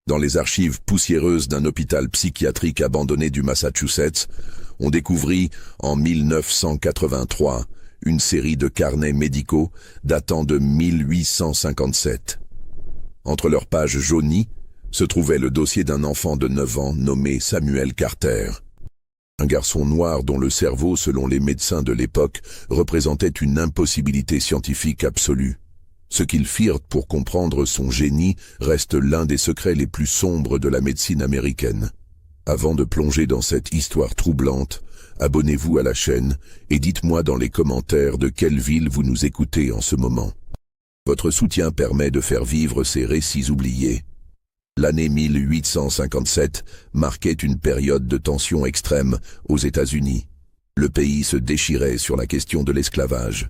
Dans les archives poussiéreuses d'un hôpital psychiatrique abandonné du Massachusetts, on découvrit, en 1983, une série de carnets médicaux datant de 1857. Entre leurs pages jaunies se trouvait le dossier d'un enfant de 9 ans nommé Samuel Carter. Un garçon noir dont le cerveau, selon les médecins de l'époque, représentait une impossibilité scientifique absolue. Ce qu'ils firent pour comprendre son génie reste l'un des secrets les plus sombres de la médecine américaine. Avant de plonger dans cette histoire troublante, abonnez-vous à la chaîne et dites-moi dans les commentaires de quelle ville vous nous écoutez en ce moment. Votre soutien permet de faire vivre ces récits oubliés. L'année 1857 marquait une période de tension extrême aux États-Unis. Le pays se déchirait sur la question de l'esclavage.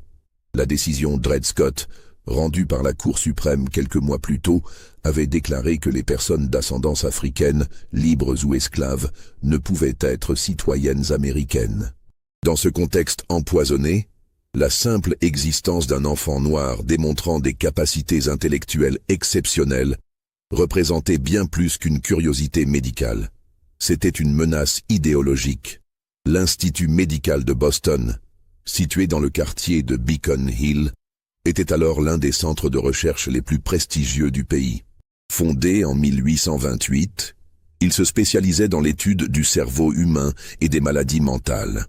La décision Dred Scott, rendue par la Cour suprême quelques mois plus tôt, avait déclaré que les personnes d'ascendance africaine, libres ou esclaves, ne pouvaient être citoyennes américaines. Dans ce contexte empoisonné, la simple existence d'un enfant noir démontrant des capacités intellectuelles exceptionnelles représentait bien plus qu'une curiosité médicale. C'était une menace idéologique. L'Institut médical de Boston, situé dans le quartier de Beacon Hill, était alors l'un des centres de recherche les plus prestigieux du pays. Fondé en 1828, il se spécialisait dans l'étude du cerveau humain et des maladies mentales.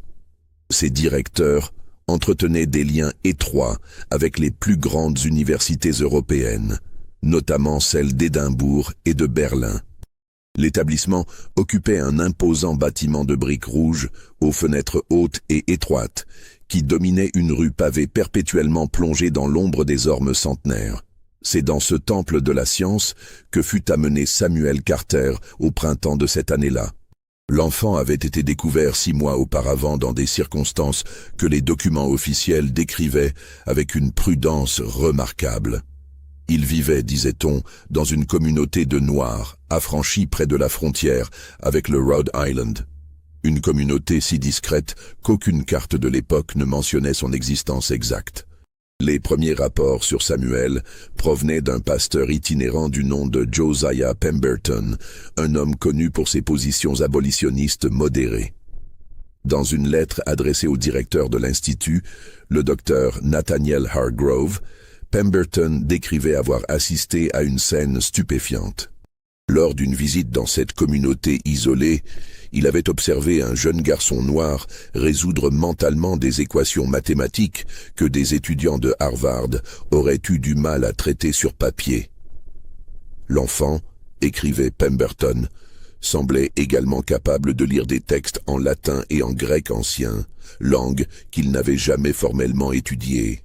Ses directeurs entretenaient des liens étroits avec les plus grandes universités européennes, notamment celles d'Édimbourg et de Berlin. L'établissement occupait un imposant bâtiment de briques rouges aux fenêtres hautes et étroites, qui dominait une rue pavée perpétuellement plongée dans l'ombre des ormes centenaires. C'est dans ce temple de la science que fut amené Samuel Carter au printemps de cette année-là. L'enfant avait été découvert 6 mois auparavant dans des circonstances que les documents officiels décrivaient avec une prudence remarquable. Il vivait, disait-on, dans une communauté de Noirs, affranchis près de la frontière avec le Rhode Island. Une communauté si discrète qu'aucune carte de l'époque ne mentionnait son existence exacte. Les premiers rapports sur Samuel provenaient d'un pasteur itinérant du nom de Josiah Pemberton, un homme connu pour ses positions abolitionnistes modérées. Dans une lettre adressée au directeur de l'Institut, le docteur Nathaniel Hargrove, Pemberton décrivait avoir assisté à une scène stupéfiante. Lors d'une visite dans cette communauté isolée, il avait observé un jeune garçon noir résoudre mentalement des équations mathématiques que des étudiants de Harvard auraient eu du mal à traiter sur papier. L'enfant, écrivait Pemberton, semblait également capable de lire des textes en latin et en grec ancien, langue qu'il n'avait jamais formellement étudiée.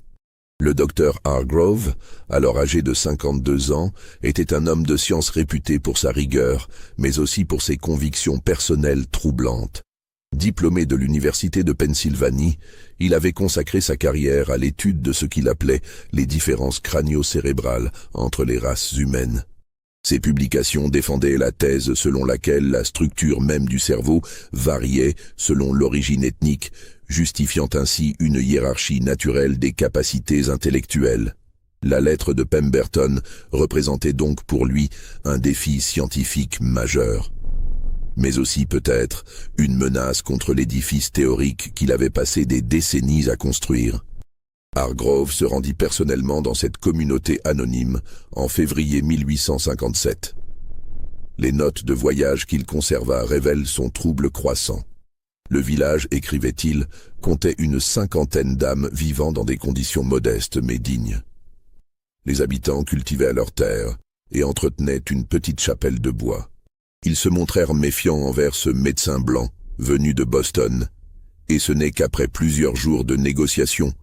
Le docteur Hargrove, alors âgé de 52 ans, était un homme de science réputé pour sa rigueur, mais aussi pour ses convictions personnelles troublantes. Diplômé de l'Université de Pennsylvanie, il avait consacré sa carrière à l'étude de ce qu'il appelait les différences crânio-cérébrales entre les races humaines. Ses publications défendaient la thèse selon laquelle la structure même du cerveau variait selon l'origine ethnique, justifiant ainsi une hiérarchie naturelle des capacités intellectuelles. La lettre de Pemberton représentait donc pour lui un défi scientifique majeur, mais aussi peut-être une menace contre l'édifice théorique qu'il avait passé des décennies à construire. Hargrove se rendit personnellement dans cette communauté anonyme en février 1857. Les notes de voyage qu'il conserva révèlent son trouble croissant. Le village, écrivait-il, comptait une 50aine d'âmes vivant dans des conditions modestes mais dignes. Les habitants cultivaient leurs terres et entretenaient une petite chapelle de bois. Ils se montrèrent méfiants envers ce médecin blanc, venu de Boston, et ce n'est qu'après plusieurs jours de négociations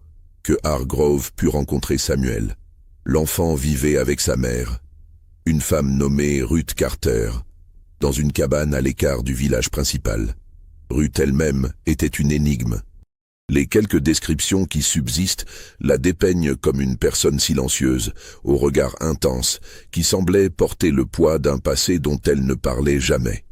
que Hargrove put rencontrer Samuel. L'enfant vivait avec sa mère, une femme nommée Ruth Carter, dans une cabane à l'écart du village principal. Ruth elle-même était une énigme. Les quelques descriptions qui subsistent la dépeignent comme une personne silencieuse, au regard intense, qui semblait porter le poids d'un passé dont elle ne parlait jamais.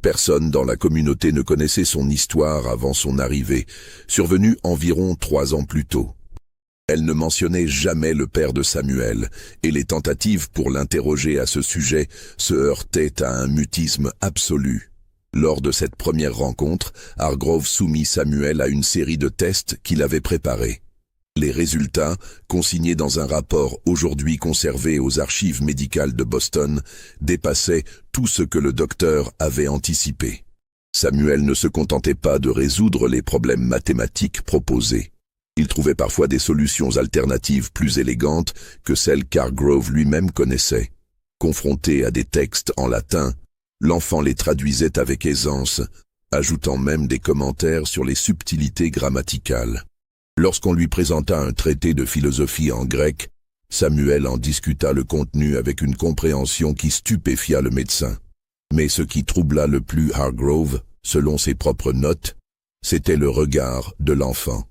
Personne dans la communauté ne connaissait son histoire avant son arrivée, survenue environ 3 ans plus tôt. Elle ne mentionnait jamais le père de Samuel, et les tentatives pour l'interroger à ce sujet se heurtaient à un mutisme absolu. Lors de cette première rencontre, Hargrove soumit Samuel à une série de tests qu'il avait préparés. Les résultats, consignés dans un rapport aujourd'hui conservé aux archives médicales de Boston, dépassaient tout ce que le docteur avait anticipé. Samuel ne se contentait pas de résoudre les problèmes mathématiques proposés. Il trouvait parfois des solutions alternatives plus élégantes que celles qu'Hargrove lui-même connaissait. Confronté à des textes en latin, l'enfant les traduisait avec aisance, ajoutant même des commentaires sur les subtilités grammaticales. Lorsqu'on lui présenta un traité de philosophie en grec, Samuel en discuta le contenu avec une compréhension qui stupéfia le médecin. Mais ce qui troubla le plus Hargrove, selon ses propres notes, c'était le regard de l'enfant.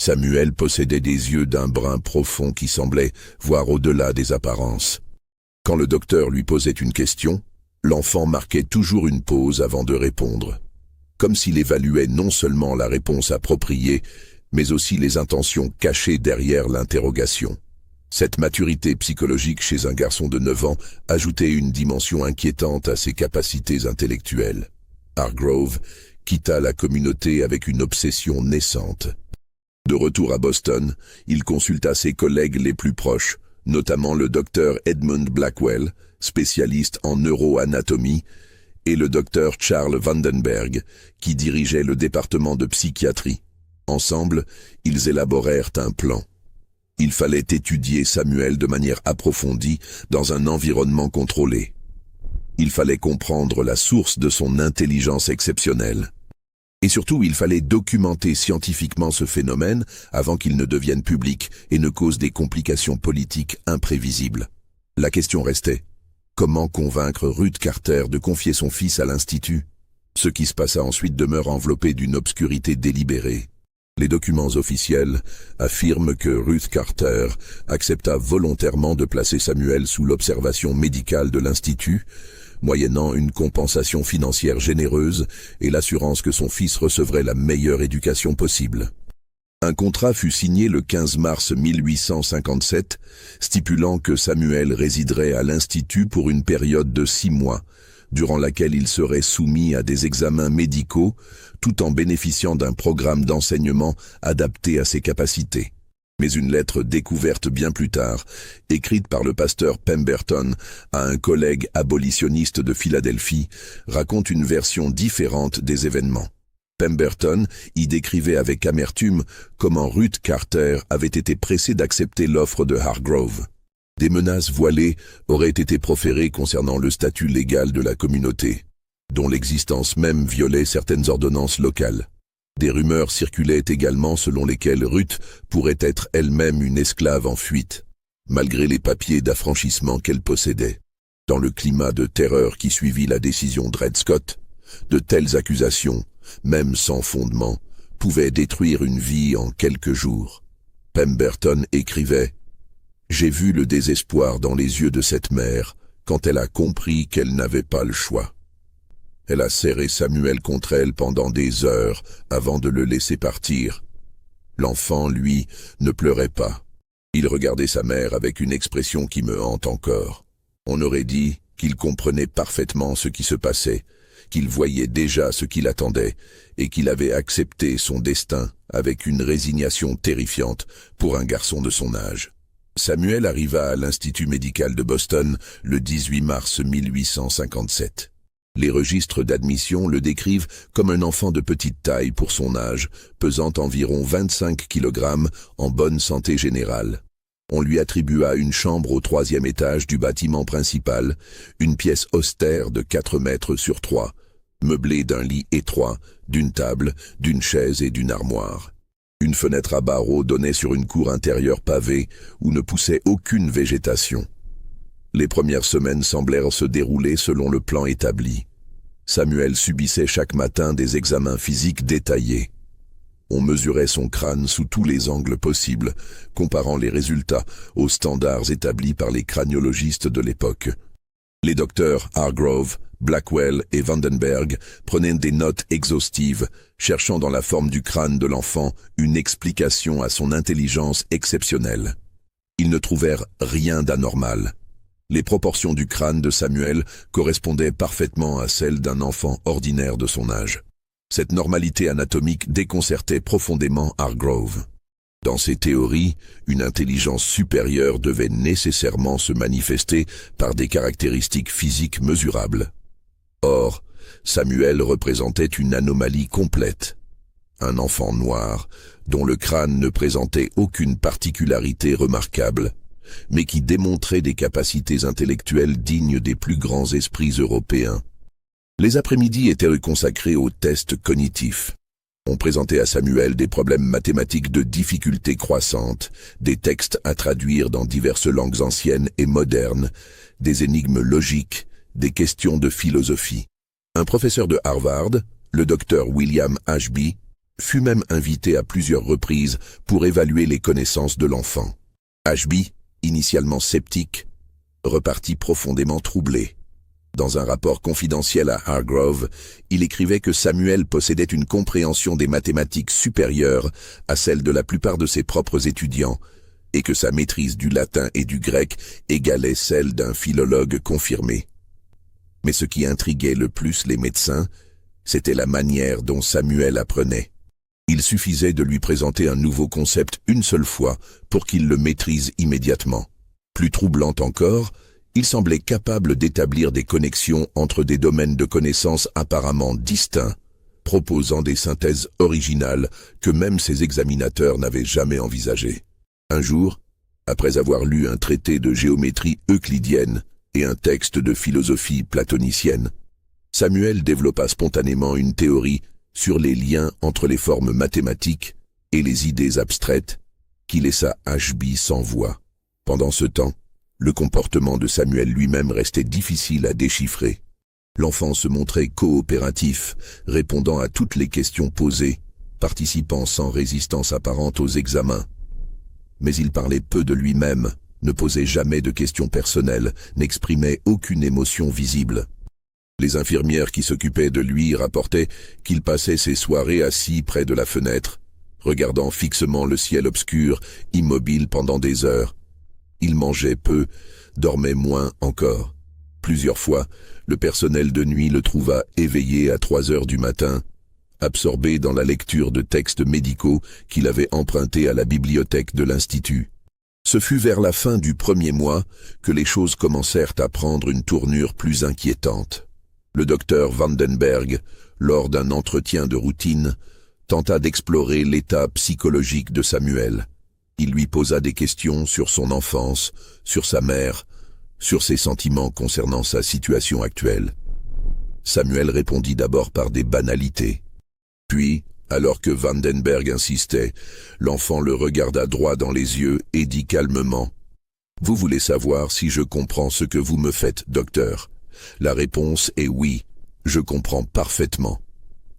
Samuel possédait des yeux d'un brun profond qui semblaient voir au-delà des apparences. Quand le docteur lui posait une question, l'enfant marquait toujours une pause avant de répondre, comme s'il évaluait non seulement la réponse appropriée, mais aussi les intentions cachées derrière l'interrogation. Cette maturité psychologique chez un garçon de 9 ans ajoutait une dimension inquiétante à ses capacités intellectuelles. Hargrove quitta la communauté avec une obsession naissante. De retour à Boston, il consulta ses collègues les plus proches, notamment le docteur Edmund Blackwell, spécialiste en neuroanatomie, et le docteur Charles Vandenberg, qui dirigeait le département de psychiatrie. Ensemble, ils élaborèrent un plan. Il fallait étudier Samuel de manière approfondie dans un environnement contrôlé. Il fallait comprendre la source de son intelligence exceptionnelle. Et surtout, il fallait documenter scientifiquement ce phénomène avant qu'il ne devienne public et ne cause des complications politiques imprévisibles. La question restait, comment convaincre Ruth Carter de confier son fils à l'Institut? Ce qui se passa ensuite demeure enveloppé d'une obscurité délibérée. Les documents officiels affirment que Ruth Carter accepta volontairement de placer Samuel sous l'observation médicale de l'Institut, moyennant une compensation financière généreuse et l'assurance que son fils recevrait la meilleure éducation possible. Un contrat fut signé le 15 mars 1857, stipulant que Samuel résiderait à l'Institut pour une période de 6 mois, durant laquelle il serait soumis à des examens médicaux, tout en bénéficiant d'un programme d'enseignement adapté à ses capacités. Mais une lettre découverte bien plus tard, écrite par le pasteur Pemberton à un collègue abolitionniste de Philadelphie, raconte une version différente des événements. Pemberton y décrivait avec amertume comment Ruth Carter avait été pressée d'accepter l'offre de Hargrove. Des menaces voilées auraient été proférées concernant le statut légal de la communauté, dont l'existence même violait certaines ordonnances locales. Des rumeurs circulaient également selon lesquelles Ruth pourrait être elle-même une esclave en fuite, malgré les papiers d'affranchissement qu'elle possédait. Dans le climat de terreur qui suivit la décision Dred Scott, de telles accusations, même sans fondement, pouvaient détruire une vie en quelques jours. Pemberton écrivait « J'ai vu le désespoir dans les yeux de cette mère quand elle a compris qu'elle n'avait pas le choix. Elle a serré Samuel contre elle pendant des heures avant de le laisser partir. L'enfant, lui, ne pleurait pas. Il regardait sa mère avec une expression qui me hante encore. On aurait dit qu'il comprenait parfaitement ce qui se passait, qu'il voyait déjà ce qui l'attendait et qu'il avait accepté son destin avec une résignation terrifiante pour un garçon de son âge. Samuel arriva à l'Institut médical de Boston le 18 mars 1857. Les registres d'admission le décrivent comme un enfant de petite taille pour son âge, pesant environ 25 kg, en bonne santé générale. On lui attribua une chambre au 3e étage du bâtiment principal, une pièce austère de 4 mètres sur 3, meublée d'un lit étroit, d'une table, d'une chaise et d'une armoire. Une fenêtre à barreaux donnait sur une cour intérieure pavée où ne poussait aucune végétation. Les premières semaines semblèrent se dérouler selon le plan établi. Samuel subissait chaque matin des examens physiques détaillés. On mesurait son crâne sous tous les angles possibles, comparant les résultats aux standards établis par les craniologistes de l'époque. Les docteurs Hargrove, Blackwell et Vandenberg prenaient des notes exhaustives, cherchant dans la forme du crâne de l'enfant une explication à son intelligence exceptionnelle. Ils ne trouvèrent rien d'anormal. Les proportions du crâne de Samuel correspondaient parfaitement à celles d'un enfant ordinaire de son âge. Cette normalité anatomique déconcertait profondément Hargrove. Dans ses théories, une intelligence supérieure devait nécessairement se manifester par des caractéristiques physiques mesurables. Or, Samuel représentait une anomalie complète. Un enfant noir, dont le crâne ne présentait aucune particularité remarquable, mais qui démontrait des capacités intellectuelles dignes des plus grands esprits européens. Les après-midi étaient consacrés aux tests cognitifs. On présentait à Samuel des problèmes mathématiques de difficulté croissante, des textes à traduire dans diverses langues anciennes et modernes, des énigmes logiques, des questions de philosophie. Un professeur de Harvard, le docteur William Ashby, fut même invité à plusieurs reprises pour évaluer les connaissances de l'enfant. Ashby, initialement sceptique, repartit profondément troublé. Dans un rapport confidentiel à Hargrove, il écrivait que Samuel possédait une compréhension des mathématiques supérieure à celle de la plupart de ses propres étudiants, et que sa maîtrise du latin et du grec égalait celle d'un philologue confirmé. Mais ce qui intriguait le plus les médecins, c'était la manière dont Samuel apprenait. Il suffisait de lui présenter un nouveau concept une seule fois pour qu'il le maîtrise immédiatement. Plus troublant encore, il semblait capable d'établir des connexions entre des domaines de connaissances apparemment distincts, proposant des synthèses originales que même ses examinateurs n'avaient jamais envisagées. Un jour, après avoir lu un traité de géométrie euclidienne et un texte de philosophie platonicienne, Samuel développa spontanément une théorie sur les liens entre les formes mathématiques et les idées abstraites qui laissa Ashby sans voix. Pendant ce temps, le comportement de Samuel lui-même restait difficile à déchiffrer. L'enfant se montrait coopératif, répondant à toutes les questions posées, participant sans résistance apparente aux examens. Mais il parlait peu de lui-même, ne posait jamais de questions personnelles, n'exprimait aucune émotion visible. Les infirmières qui s'occupaient de lui rapportaient qu'il passait ses soirées assis près de la fenêtre, regardant fixement le ciel obscur, immobile pendant des heures. Il mangeait peu, dormait moins encore. Plusieurs fois, le personnel de nuit le trouva éveillé à 3 heures du matin, absorbé dans la lecture de textes médicaux qu'il avait empruntés à la bibliothèque de l'Institut. Ce fut vers la fin du premier mois que les choses commencèrent à prendre une tournure plus inquiétante. Le docteur Vandenberg, lors d'un entretien de routine, tenta d'explorer l'état psychologique de Samuel. Il lui posa des questions sur son enfance, sur sa mère, sur ses sentiments concernant sa situation actuelle. Samuel répondit d'abord par des banalités. Puis, alors que Vandenberg insistait, l'enfant le regarda droit dans les yeux et dit calmement « Vous voulez savoir si je comprends ce que vous me faites, docteur ? La réponse est oui, je comprends parfaitement. »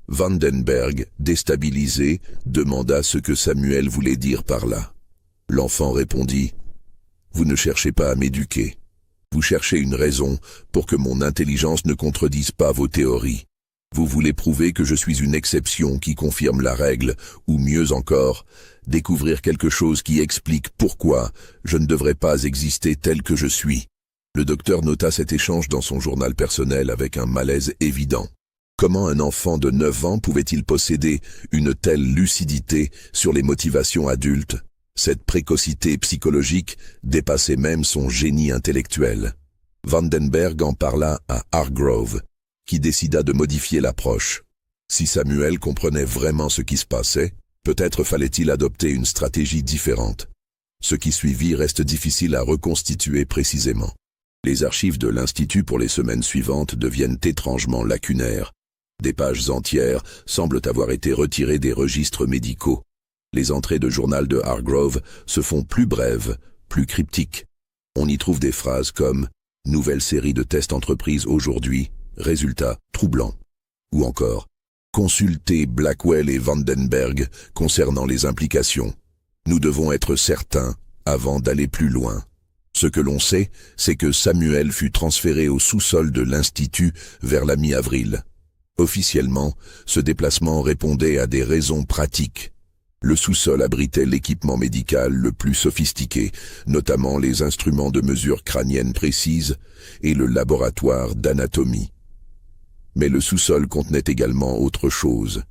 Vandenberg, déstabilisé, demanda ce que Samuel voulait dire par là. L'enfant répondit « Vous ne cherchez pas à m'éduquer. Vous cherchez une raison pour que mon intelligence ne contredise pas vos théories. Vous voulez prouver que je suis une exception qui confirme la règle, ou mieux encore, découvrir quelque chose qui explique pourquoi je ne devrais pas exister tel que je suis. » Le docteur nota cet échange dans son journal personnel avec un malaise évident. Comment un enfant de 9 ans pouvait-il posséder une telle lucidité sur les motivations adultes ? Cette précocité psychologique dépassait même son génie intellectuel. Vandenberg en parla à Hargrove, qui décida de modifier l'approche. Si Samuel comprenait vraiment ce qui se passait, peut-être fallait-il adopter une stratégie différente. Ce qui suivit reste difficile à reconstituer précisément. Les archives de l'Institut pour les semaines suivantes deviennent étrangement lacunaires. Des pages entières semblent avoir été retirées des registres médicaux. Les entrées de journal de Hargrove se font plus brèves, plus cryptiques. On y trouve des phrases comme « Nouvelle série de tests entreprise aujourd'hui, résultat troublant » ou encore « Consultez Blackwell et Vandenberg concernant les implications. Nous devons être certains avant d'aller plus loin. » Ce que l'on sait, c'est que Samuel fut transféré au sous-sol de l'Institut vers la mi-avril. Officiellement, ce déplacement répondait à des raisons pratiques. Le sous-sol abritait l'équipement médical le plus sophistiqué, notamment les instruments de mesure crânienne précise et le laboratoire d'anatomie. Mais le sous-sol contenait également autre chose.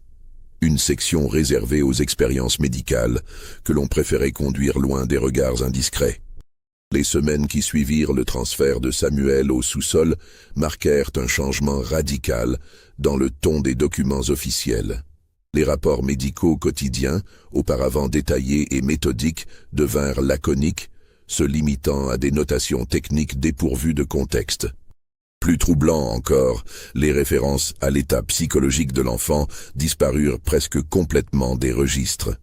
Une section réservée aux expériences médicales que l'on préférait conduire loin des regards indiscrets. Les semaines qui suivirent le transfert de Samuel au sous-sol marquèrent un changement radical dans le ton des documents officiels. Les rapports médicaux quotidiens, auparavant détaillés et méthodiques, devinrent laconiques, se limitant à des notations techniques dépourvues de contexte. Plus troublant encore, les références à l'état psychologique de l'enfant disparurent presque complètement des registres.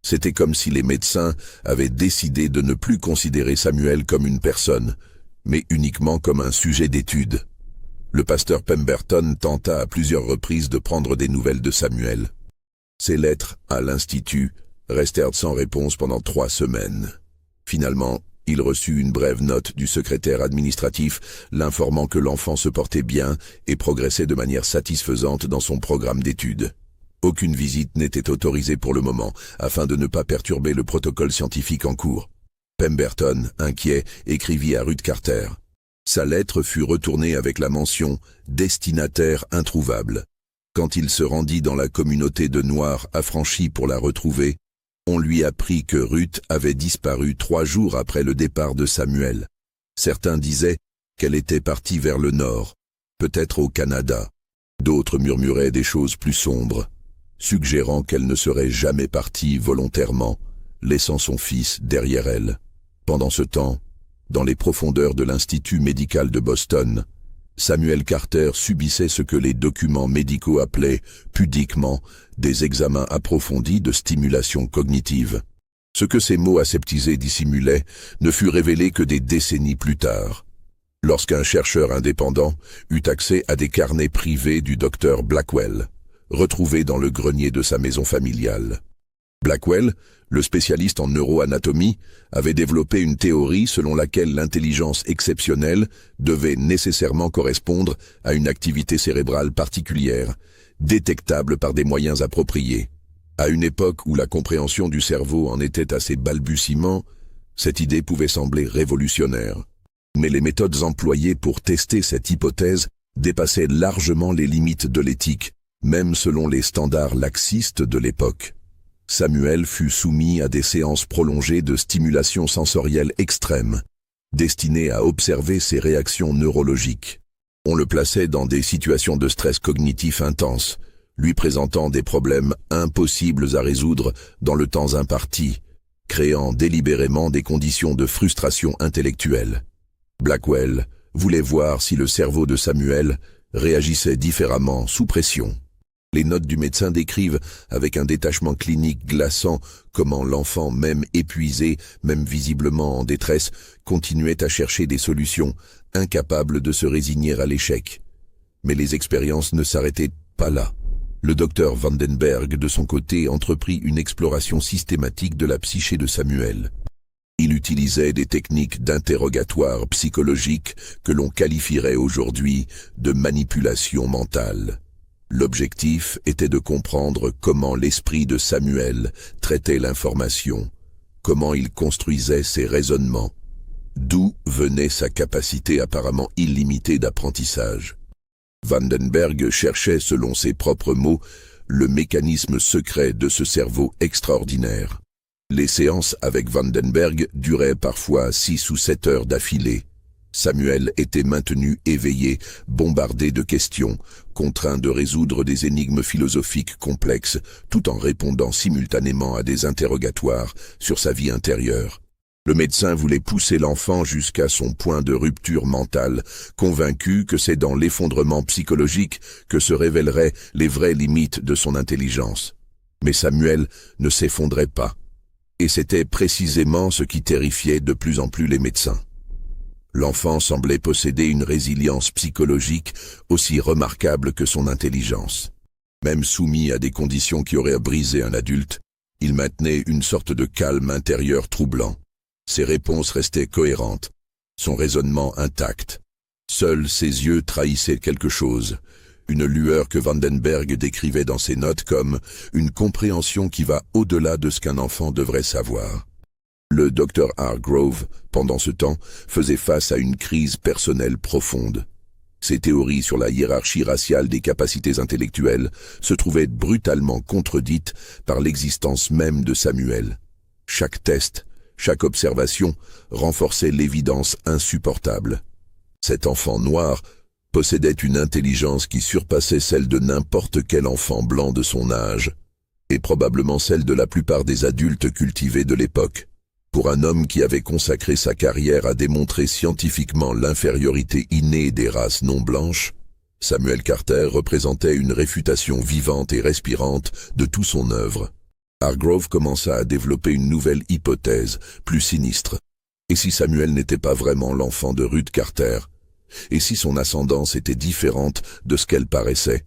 C'était comme si les médecins avaient décidé de ne plus considérer Samuel comme une personne, mais uniquement comme un sujet d'étude. Le pasteur Pemberton tenta à plusieurs reprises de prendre des nouvelles de Samuel. Ses lettres à l'Institut restèrent sans réponse pendant 3 semaines. Finalement, il reçut une brève note du secrétaire administratif l'informant que l'enfant se portait bien et progressait de manière satisfaisante dans son programme d'études. Aucune visite n'était autorisée pour le moment, afin de ne pas perturber le protocole scientifique en cours. Pemberton, inquiet, écrivit à Ruth Carter. Sa lettre fut retournée avec la mention « destinataire introuvable ». Quand il se rendit dans la communauté de Noirs affranchis pour la retrouver, on lui apprit que Ruth avait disparu 3 jours après le départ de Samuel. Certains disaient qu'elle était partie vers le nord, peut-être au Canada. D'autres murmuraient des choses plus sombres, suggérant qu'elle ne serait jamais partie volontairement, laissant son fils derrière elle. Pendant ce temps, dans les profondeurs de l'Institut médical de Boston, Samuel Carter subissait ce que les documents médicaux appelaient, pudiquement, des examens approfondis de stimulation cognitive. Ce que ces mots aseptisés dissimulaient ne fut révélé que des décennies plus tard, lorsqu'un chercheur indépendant eut accès à des carnets privés du docteur Blackwell, retrouvés dans le grenier de sa maison familiale. Blackwell, le spécialiste en neuroanatomie, avait développé une théorie selon laquelle l'intelligence exceptionnelle devait nécessairement correspondre à une activité cérébrale particulière, détectable par des moyens appropriés. À une époque où la compréhension du cerveau en était à ses balbutiements, cette idée pouvait sembler révolutionnaire. Mais les méthodes employées pour tester cette hypothèse dépassaient largement les limites de l'éthique, même selon les standards laxistes de l'époque. Samuel fut soumis à des séances prolongées de stimulation sensorielle extrême, destinées à observer ses réactions neurologiques. On le plaçait dans des situations de stress cognitif intense, lui présentant des problèmes impossibles à résoudre dans le temps imparti, créant délibérément des conditions de frustration intellectuelle. Blackwell voulait voir si le cerveau de Samuel réagissait différemment sous pression. Les notes du médecin décrivent avec un détachement clinique glaçant comment l'enfant, même épuisé, même visiblement en détresse, continuait à chercher des solutions, incapable de se résigner à l'échec. Mais les expériences ne s'arrêtaient pas là. Le docteur Vandenberg, de son côté, entreprit une exploration systématique de la psyché de Samuel. Il utilisait des techniques d'interrogatoire psychologique que l'on qualifierait aujourd'hui de manipulation mentale. L'objectif était de comprendre comment l'esprit de Samuel traitait l'information, comment il construisait ses raisonnements, d'où venait sa capacité apparemment illimitée d'apprentissage. Vandenberg cherchait, selon ses propres mots, le mécanisme secret de ce cerveau extraordinaire. Les séances avec Vandenberg duraient parfois 6 ou 7 heures d'affilée. Samuel était maintenu éveillé, bombardé de questions, contraint de résoudre des énigmes philosophiques complexes, tout en répondant simultanément à des interrogatoires sur sa vie intérieure. Le médecin voulait pousser l'enfant jusqu'à son point de rupture mentale, convaincu que c'est dans l'effondrement psychologique que se révéleraient les vraies limites de son intelligence. Mais Samuel ne s'effondrait pas. Et c'était précisément ce qui terrifiait de plus en plus les médecins. L'enfant semblait posséder une résilience psychologique aussi remarquable que son intelligence. Même soumis à des conditions qui auraient brisé un adulte, il maintenait une sorte de calme intérieur troublant. Ses réponses restaient cohérentes, son raisonnement intact. Seuls ses yeux trahissaient quelque chose, une lueur que Vandenberg décrivait dans ses notes comme une compréhension qui va au-delà de ce qu'un enfant devrait savoir. Le docteur Hargrove, pendant ce temps, faisait face à une crise personnelle profonde. Ses théories sur la hiérarchie raciale des capacités intellectuelles se trouvaient brutalement contredites par l'existence même de Samuel. Chaque test, chaque observation renforçait l'évidence insupportable. Cet enfant noir possédait une intelligence qui surpassait celle de n'importe quel enfant blanc de son âge, et probablement celle de la plupart des adultes cultivés de l'époque. Pour un homme qui avait consacré sa carrière à démontrer scientifiquement l'infériorité innée des races non blanches, Samuel Carter représentait une réfutation vivante et respirante de tout son œuvre. Hargrove commença à développer une nouvelle hypothèse, plus sinistre. Et si Samuel n'était pas vraiment l'enfant de Ruth Carter? Et si son ascendance était différente de ce qu'elle paraissait?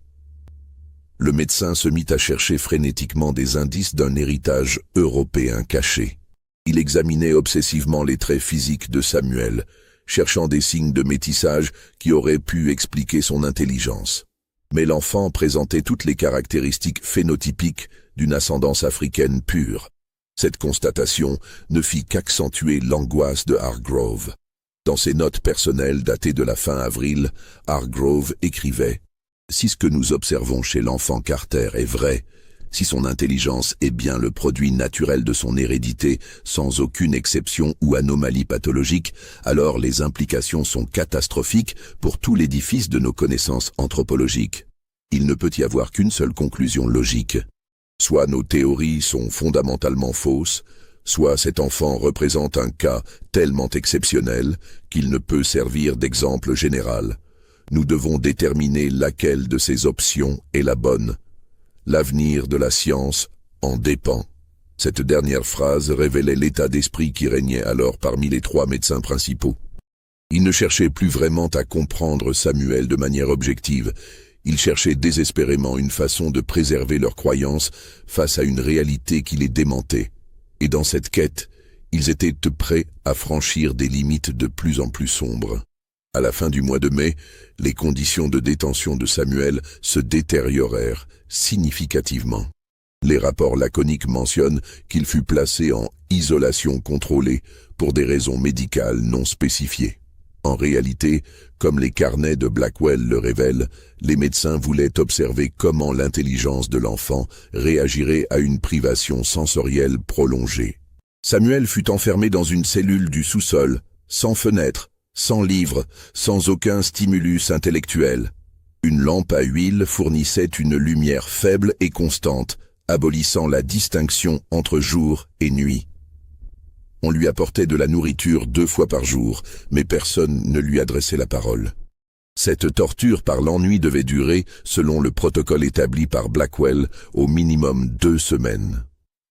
Le médecin se mit à chercher frénétiquement des indices d'un héritage européen caché. Il examinait obsessivement les traits physiques de Samuel, cherchant des signes de métissage qui auraient pu expliquer son intelligence. Mais l'enfant présentait toutes les caractéristiques phénotypiques d'une ascendance africaine pure. Cette constatation ne fit qu'accentuer l'angoisse de Hargrove. Dans ses notes personnelles datées de la fin avril, Hargrove écrivait « Si ce que nous observons chez l'enfant Carter est vrai, si son intelligence est bien le produit naturel de son hérédité, sans aucune exception ou anomalie pathologique, alors les implications sont catastrophiques pour tout l'édifice de nos connaissances anthropologiques. Il ne peut y avoir qu'une seule conclusion logique. Soit nos théories sont fondamentalement fausses, soit cet enfant représente un cas tellement exceptionnel qu'il ne peut servir d'exemple général. Nous devons déterminer laquelle de ces options est la bonne. L'avenir de la science en dépend. » Cette dernière phrase révélait l'état d'esprit qui régnait alors parmi les trois médecins principaux. Ils ne cherchaient plus vraiment à comprendre Samuel de manière objective. Ils cherchaient désespérément une façon de préserver leurs croyances face à une réalité qui les démentait. Et dans cette quête, ils étaient prêts à franchir des limites de plus en plus sombres. À la fin du mois de mai, les conditions de détention de Samuel se détériorèrent significativement. Les rapports laconiques mentionnent qu'il fut placé en isolation contrôlée pour des raisons médicales non spécifiées. En réalité, comme les carnets de Blackwell le révèlent, les médecins voulaient observer comment l'intelligence de l'enfant réagirait à une privation sensorielle prolongée. Samuel fut enfermé dans une cellule du sous-sol, sans fenêtre, sans livre, sans aucun stimulus intellectuel. Une lampe à huile fournissait une lumière faible et constante, abolissant la distinction entre jour et nuit. On lui apportait de la nourriture 2 fois par jour, mais personne ne lui adressait la parole. Cette torture par l'ennui devait durer, selon le protocole établi par Blackwell, au minimum 2 semaines.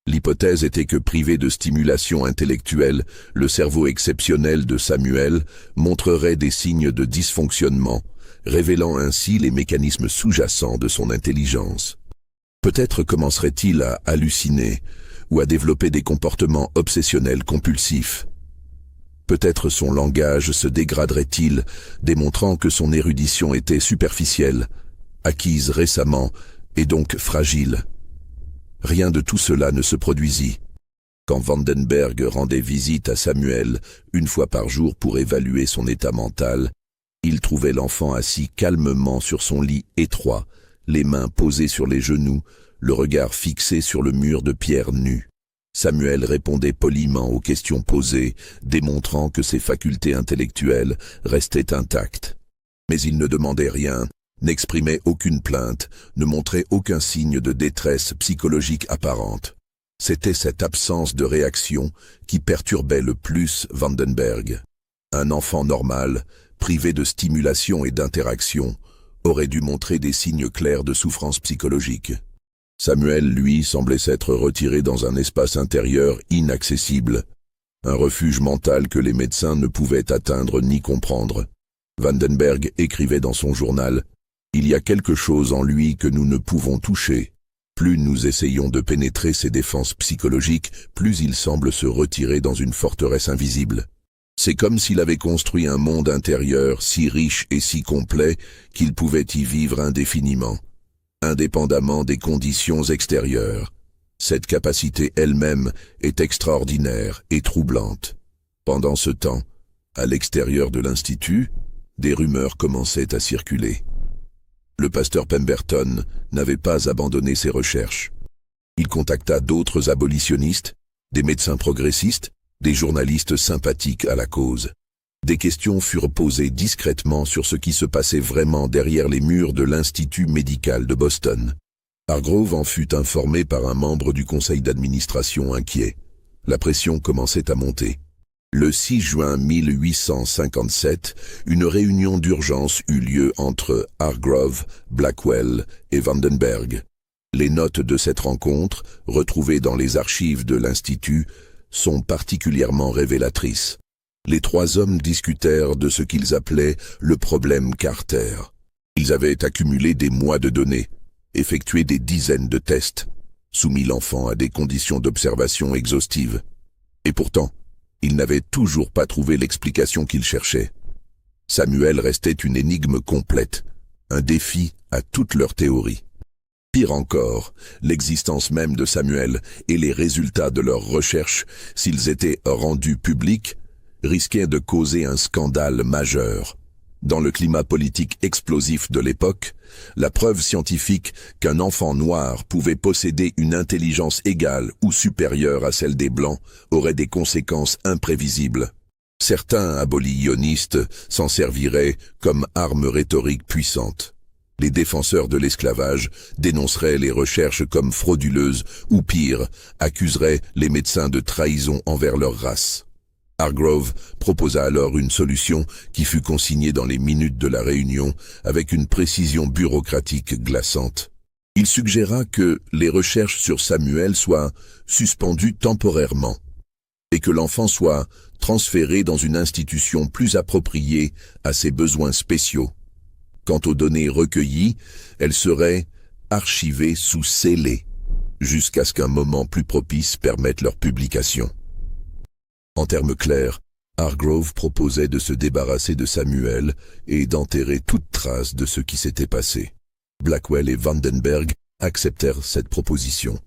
L'hypothèse était que privé de stimulation intellectuelle, le cerveau exceptionnel de Samuel montrerait des signes de dysfonctionnement, révélant ainsi les mécanismes sous-jacents de son intelligence. Peut-être commencerait-il à halluciner ou à développer des comportements obsessionnels compulsifs. Peut-être son langage se dégraderait-il, démontrant que son érudition était superficielle, acquise récemment et donc fragile. Rien de tout cela ne se produisit. Quand Vandenberg rendait visite à Samuel 1 fois par jour pour évaluer son état mental, il trouvait l'enfant assis calmement sur son lit étroit, les mains posées sur les genoux, le regard fixé sur le mur de pierre nu. Samuel répondait poliment aux questions posées, démontrant que ses facultés intellectuelles restaient intactes. Mais il ne demandait rien, n'exprimait aucune plainte, ne montrait aucun signe de détresse psychologique apparente. C'était cette absence de réaction qui perturbait le plus Vandenberg. Un enfant normal, privé de stimulation et d'interaction, aurait dû montrer des signes clairs de souffrance psychologique. Samuel, lui, semblait s'être retiré dans un espace intérieur inaccessible, un refuge mental que les médecins ne pouvaient atteindre ni comprendre. Vandenberg écrivait dans son journal « Il y a quelque chose en lui que nous ne pouvons toucher. Plus nous essayons de pénétrer ses défenses psychologiques, plus il semble se retirer dans une forteresse invisible. C'est comme s'il avait construit un monde intérieur si riche et si complet qu'il pouvait y vivre indéfiniment, indépendamment des conditions extérieures. Cette capacité elle-même est extraordinaire et troublante. Pendant ce temps, à l'extérieur de l'Institut, des rumeurs commençaient à circuler. Le pasteur Pemberton n'avait pas abandonné ses recherches. Il contacta d'autres abolitionnistes, des médecins progressistes, des journalistes sympathiques à la cause. Des questions furent posées discrètement sur ce qui se passait vraiment derrière les murs de l'Institut médical de Boston. Hargrove en fut informé par un membre du conseil d'administration inquiet. La pression commençait à monter. Le 6 juin 1857, une réunion d'urgence eut lieu entre Hargrove, Blackwell et Vandenberg. Les notes de cette rencontre, retrouvées dans les archives de l'Institut, sont particulièrement révélatrices. Les trois hommes discutèrent de ce qu'ils appelaient le problème Carter. Ils avaient accumulé des mois de données, effectué des dizaines de tests, soumis l'enfant à des conditions d'observation exhaustives. Et pourtant, ils n'avaient toujours pas trouvé l'explication qu'ils cherchaient. Samuel restait une énigme complète, un défi à toute leur théorie. Pire encore, l'existence même de Samuel et les résultats de leurs recherches, s'ils étaient rendus publics, risquaient de causer un scandale majeur. Dans le climat politique explosif de l'époque, la preuve scientifique qu'un enfant noir pouvait posséder une intelligence égale ou supérieure à celle des Blancs aurait des conséquences imprévisibles. Certains abolitionnistes s'en serviraient comme arme rhétorique puissante. Les défenseurs de l'esclavage dénonceraient les recherches comme frauduleuses ou pire, accuseraient les médecins de trahison envers leur race. Hargrove proposa alors une solution qui fut consignée dans les minutes de la réunion avec une précision bureaucratique glaçante. Il suggéra que les recherches sur Samuel soient suspendues temporairement et que l'enfant soit transféré dans une institution plus appropriée à ses besoins spéciaux. Quant aux données recueillies, elles seraient archivées sous scellé jusqu'à ce qu'un moment plus propice permette leur publication. En termes clairs, Hargrove proposait de se débarrasser de Samuel et d'enterrer toute trace de ce qui s'était passé. Blackwell et Vandenberg acceptèrent cette proposition.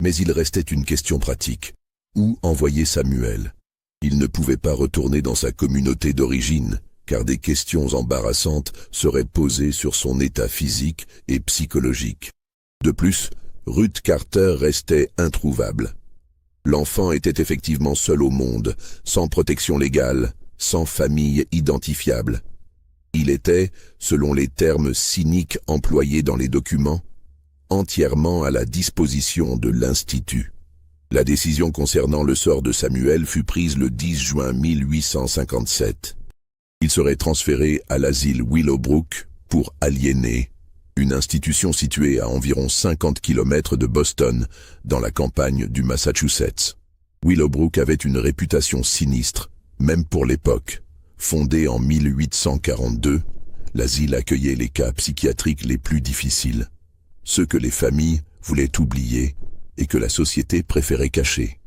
Mais il restait une question pratique. Où envoyer Samuel? Il ne pouvait pas retourner dans sa communauté d'origine, car des questions embarrassantes seraient posées sur son état physique et psychologique. De plus, Ruth Carter restait introuvable. L'enfant était effectivement seul au monde, sans protection légale, sans famille identifiable. Il était, selon les termes cyniques employés dans les documents, entièrement à la disposition de l'Institut. La décision concernant le sort de Samuel fut prise le 10 juin 1857. Il serait transféré à l'asile Willowbrook pour aliénés, une institution située à environ 50 km de Boston, dans la campagne du Massachusetts. Willowbrook avait une réputation sinistre, même pour l'époque. Fondé en 1842, l'asile accueillait les cas psychiatriques les plus difficiles, ceux que les familles voulaient oublier et que la société préférait cacher.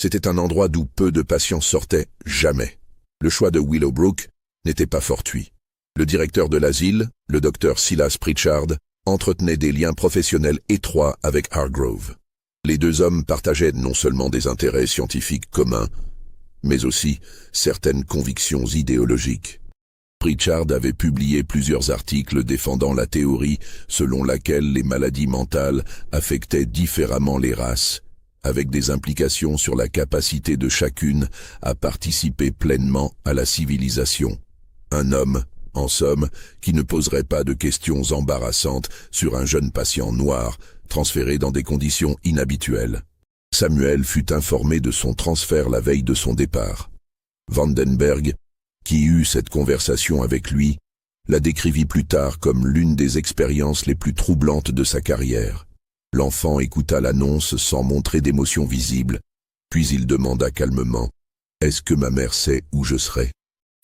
C'était un endroit d'où peu de patients sortaient jamais. Le choix de Willowbrook n'était pas fortuit. Le directeur de l'asile, le docteur Silas Pritchard, entretenait des liens professionnels étroits avec Hargrove. Les deux hommes partageaient non seulement des intérêts scientifiques communs, mais aussi certaines convictions idéologiques. Pritchard avait publié plusieurs articles défendant la théorie selon laquelle les maladies mentales affectaient différemment les races, avec des implications sur la capacité de chacune à participer pleinement à la civilisation. Un homme, en somme, qui ne poserait pas de questions embarrassantes sur un jeune patient noir, transféré dans des conditions inhabituelles. Samuel fut informé de son transfert la veille de son départ. Vandenberg, qui eut cette conversation avec lui, la décrivit plus tard comme l'une des expériences les plus troublantes de sa carrière. L'enfant écouta l'annonce sans montrer d'émotion visible, puis il demanda calmement « Est-ce que ma mère sait où je serai ?»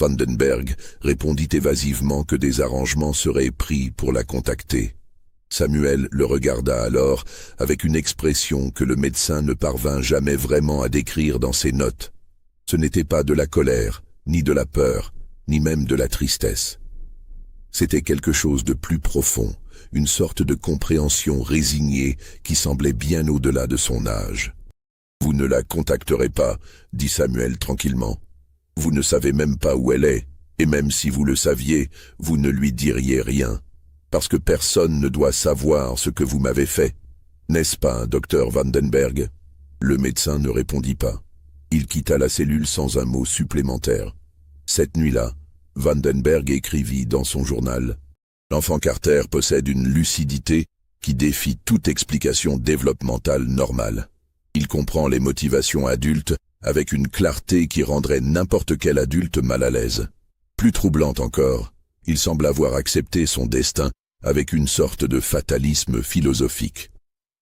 Vandenberg répondit évasivement que des arrangements seraient pris pour la contacter. Samuel le regarda alors avec une expression que le médecin ne parvint jamais vraiment à décrire dans ses notes. Ce n'était pas de la colère, ni de la peur, ni même de la tristesse. C'était quelque chose de plus profond, une sorte de compréhension résignée qui semblait bien au-delà de son âge. « Vous ne la contacterez pas, » dit Samuel tranquillement. « Vous ne savez même pas où elle est, et même si vous le saviez, vous ne lui diriez rien. Parce que personne ne doit savoir ce que vous m'avez fait. N'est-ce pas, docteur Vandenberg ?» Le médecin ne répondit pas. Il quitta la cellule sans un mot supplémentaire. Cette nuit-là, Vandenberg écrivit dans son journal « L'enfant Carter possède une lucidité qui défie toute explication développementale normale. Il comprend les motivations adultes avec une clarté qui rendrait n'importe quel adulte mal à l'aise. Plus troublante encore, il semble avoir accepté son destin avec une sorte de fatalisme philosophique.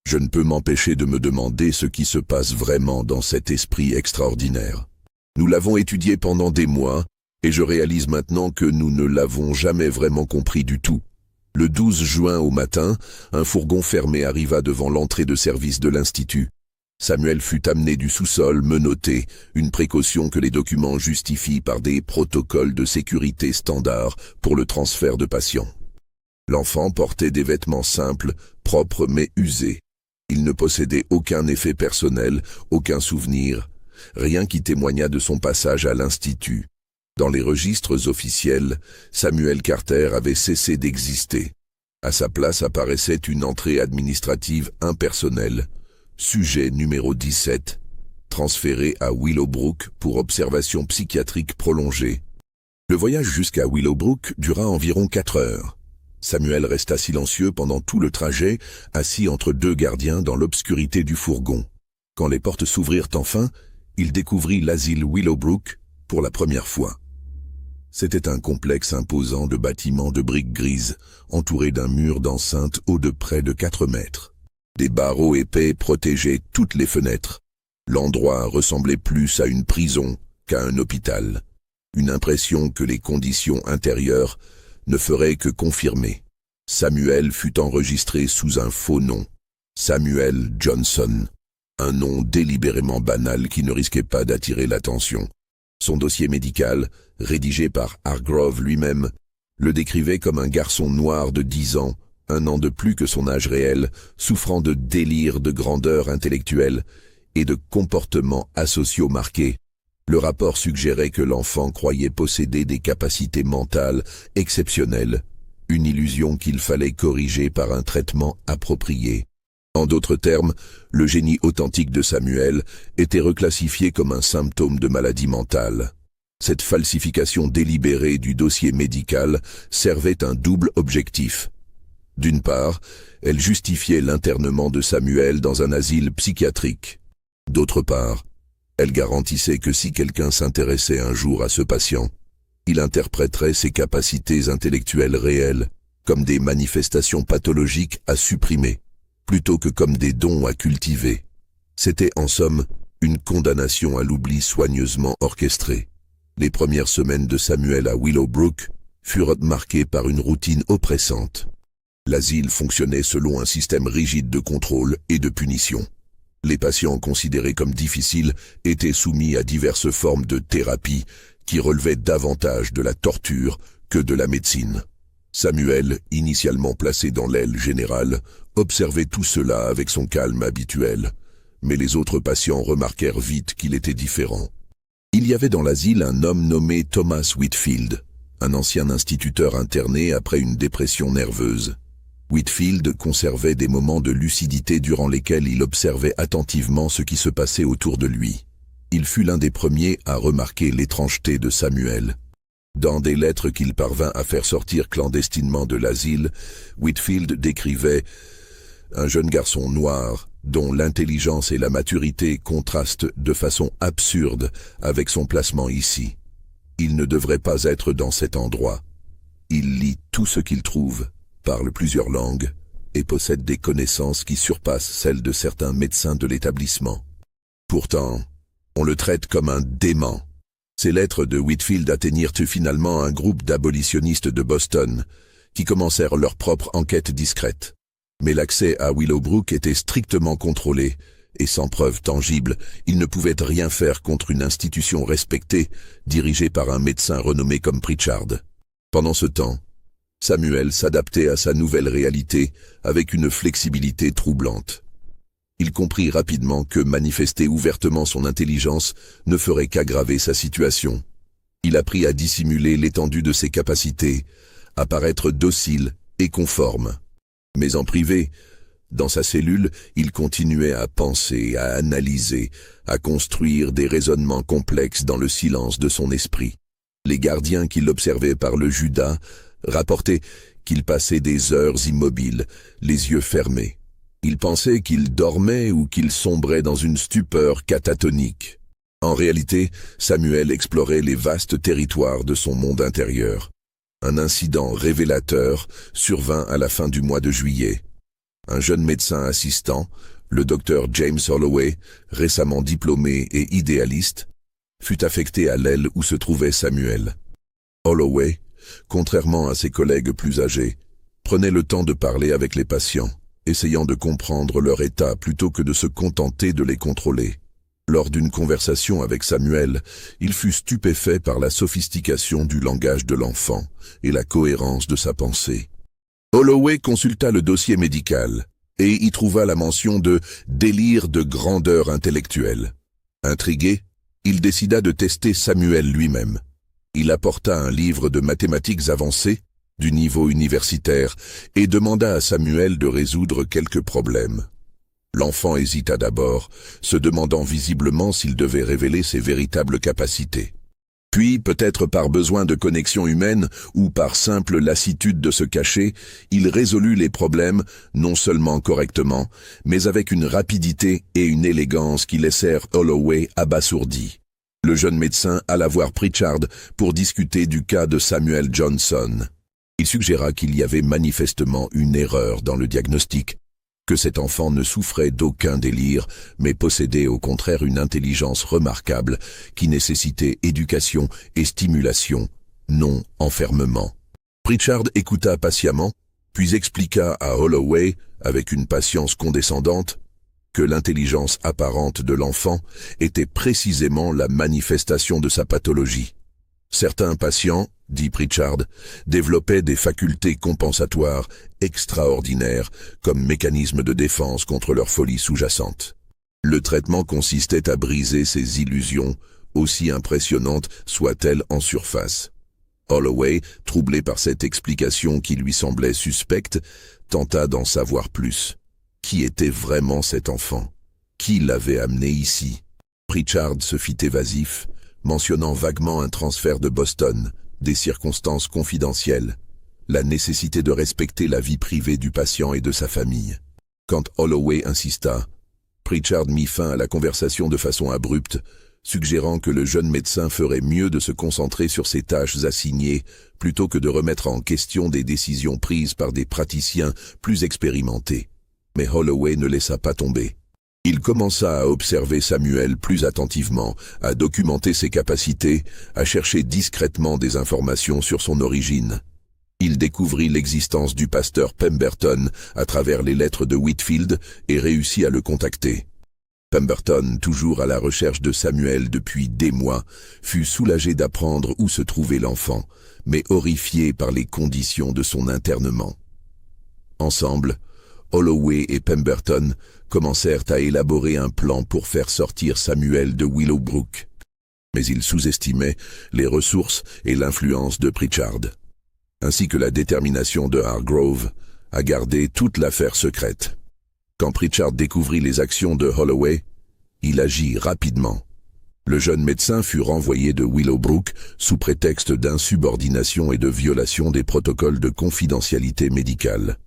Je ne peux m'empêcher de me demander ce qui se passe vraiment dans cet esprit extraordinaire. Nous l'avons étudié pendant des mois, et je réalise maintenant que nous ne l'avons jamais vraiment compris du tout. Le 12 juin au matin, un fourgon fermé arriva devant l'entrée de service de l'Institut. Samuel fut amené du sous-sol menotté, une précaution que les documents justifient par des protocoles de sécurité standards pour le transfert de patients. L'enfant portait des vêtements simples, propres mais usés. Il ne possédait aucun effet personnel, aucun souvenir, rien qui témoignât de son passage à l'Institut. Dans les registres officiels, Samuel Carter avait cessé d'exister. À sa place apparaissait une entrée administrative impersonnelle. Sujet numéro 17, transféré à Willowbrook pour observation psychiatrique prolongée. Le voyage jusqu'à Willowbrook dura environ 4 heures. Samuel resta silencieux pendant tout le trajet, assis entre deux gardiens dans l'obscurité du fourgon. Quand les portes s'ouvrirent enfin, il découvrit l'asile Willowbrook pour la première fois. C'était un complexe imposant de bâtiments de briques grises, entouré d'un mur d'enceinte haut de près de 4 mètres. Des barreaux épais protégeaient toutes les fenêtres. L'endroit ressemblait plus à une prison qu'à un hôpital. Une impression que les conditions intérieures ne feraient que confirmer. Samuel fut enregistré sous un faux nom. Samuel Johnson. Un nom délibérément banal qui ne risquait pas d'attirer l'attention. Son dossier médical, rédigé par Hargrove lui-même, le décrivait comme un garçon noir de 10 ans, 1 an de plus que son âge réel, souffrant de délire de grandeur intellectuelle et de comportements asociaux marqués. Le rapport suggérait que l'enfant croyait posséder des capacités mentales exceptionnelles, une illusion qu'il fallait corriger par un traitement approprié. En d'autres termes, le génie authentique de Samuel était reclassifié comme un symptôme de maladie mentale. Cette falsification délibérée du dossier médical servait un double objectif. D'une part, elle justifiait l'internement de Samuel dans un asile psychiatrique. D'autre part, elle garantissait que si quelqu'un s'intéressait un jour à ce patient, il interpréterait ses capacités intellectuelles réelles comme des manifestations pathologiques à supprimer, plutôt que comme des dons à cultiver. C'était en somme une condamnation à l'oubli soigneusement orchestrée. Les premières semaines de Samuel à Willowbrook furent marquées par une routine oppressante. L'asile fonctionnait selon un système rigide de contrôle et de punition. Les patients considérés comme difficiles étaient soumis à diverses formes de thérapie qui relevaient davantage de la torture que de la médecine. Samuel, initialement placé dans l'aile générale, observait tout cela avec son calme habituel, mais les autres patients remarquèrent vite qu'il était différent. Il y avait dans l'asile un homme nommé Thomas Whitfield, un ancien instituteur interné après une dépression nerveuse. Whitfield conservait des moments de lucidité durant lesquels il observait attentivement ce qui se passait autour de lui. Il fut l'un des premiers à remarquer l'étrangeté de Samuel. Dans des lettres qu'il parvint à faire sortir clandestinement de l'asile, Whitfield décrivait un jeune garçon noir dont l'intelligence et la maturité contrastent de façon absurde avec son placement ici. Il ne devrait pas être dans cet endroit. Il lit tout ce qu'il trouve, parle plusieurs langues et possède des connaissances qui surpassent celles de certains médecins de l'établissement. Pourtant, on le traite comme un dément. Ces lettres de Whitfield atteignirent finalement un groupe d'abolitionnistes de Boston qui commencèrent leur propre enquête discrète. Mais l'accès à Willowbrook était strictement contrôlé, et sans preuve tangible, il ne pouvait rien faire contre une institution respectée, dirigée par un médecin renommé comme Pritchard. Pendant ce temps, Samuel s'adaptait à sa nouvelle réalité avec une flexibilité troublante. Il comprit rapidement que manifester ouvertement son intelligence ne ferait qu'aggraver sa situation. Il apprit à dissimuler l'étendue de ses capacités, à paraître docile et conforme. Mais en privé, dans sa cellule, il continuait à penser, à analyser, à construire des raisonnements complexes dans le silence de son esprit. Les gardiens qui l'observaient par le Judas rapportaient qu'il passait des heures immobiles, les yeux fermés. Il pensait qu'il dormait ou qu'il sombrait dans une stupeur catatonique. En réalité, Samuel explorait les vastes territoires de son monde intérieur. Un incident révélateur survint à la fin du mois de juillet. Un jeune médecin assistant, le docteur James Holloway, récemment diplômé et idéaliste, fut affecté à l'aile où se trouvait Samuel. Holloway, contrairement à ses collègues plus âgés, prenait le temps de parler avec les patients, essayant de comprendre leur état plutôt que de se contenter de les contrôler. Lors d'une conversation avec Samuel, il fut stupéfait par la sophistication du langage de l'enfant et la cohérence de sa pensée. Holloway consulta le dossier médical et y trouva la mention de « délire de grandeur intellectuelle ». Intrigué, il décida de tester Samuel lui-même. Il apporta un livre de mathématiques avancées, du niveau universitaire, et demanda à Samuel de résoudre quelques problèmes. L'enfant hésita d'abord, se demandant visiblement s'il devait révéler ses véritables capacités. Puis, peut-être par besoin de connexion humaine ou par simple lassitude de se cacher, il résolut les problèmes, non seulement correctement, mais avec une rapidité et une élégance qui laissèrent Holloway abasourdi. Le jeune médecin alla voir Pritchard pour discuter du cas de Samuel Johnson. Il suggéra qu'il y avait manifestement une erreur dans le diagnostic, que cet enfant ne souffrait d'aucun délire, mais possédait au contraire une intelligence remarquable qui nécessitait éducation et stimulation, non enfermement. Pritchard écouta patiemment, puis expliqua à Holloway, avec une patience condescendante, que l'intelligence apparente de l'enfant était précisément la manifestation de sa pathologie. Certains patients, dit Pritchard, développaient des facultés compensatoires extraordinaires comme mécanisme de défense contre leur folie sous-jacente. Le traitement consistait à briser ces illusions, aussi impressionnantes soient-elles en surface. Holloway, troublé par cette explication qui lui semblait suspecte, tenta d'en savoir plus. Qui était vraiment cet enfant? Qui l'avait amené ici? Pritchard se fit évasif, mentionnant vaguement un transfert de Boston, des circonstances confidentielles, la nécessité de respecter la vie privée du patient et de sa famille. Quand Holloway insista, Pritchard mit fin à la conversation de façon abrupte, suggérant que le jeune médecin ferait mieux de se concentrer sur ses tâches assignées plutôt que de remettre en question des décisions prises par des praticiens plus expérimentés. Mais Holloway ne laissa pas tomber. Il commença à observer Samuel plus attentivement, à documenter ses capacités, à chercher discrètement des informations sur son origine. Il découvrit l'existence du pasteur Pemberton à travers les lettres de Whitfield et réussit à le contacter. Pemberton, toujours à la recherche de Samuel depuis des mois, fut soulagé d'apprendre où se trouvait l'enfant, mais horrifié par les conditions de son internement. Ensemble, Holloway et Pemberton commencèrent à élaborer un plan pour faire sortir Samuel de Willowbrook. Mais ils sous-estimaient les ressources et l'influence de Pritchard, ainsi que la détermination de Hargrove à garder toute l'affaire secrète. Quand Pritchard découvrit les actions de Holloway, il agit rapidement. Le jeune médecin fut renvoyé de Willowbrook sous prétexte d'insubordination et de violation des protocoles de confidentialité médicale.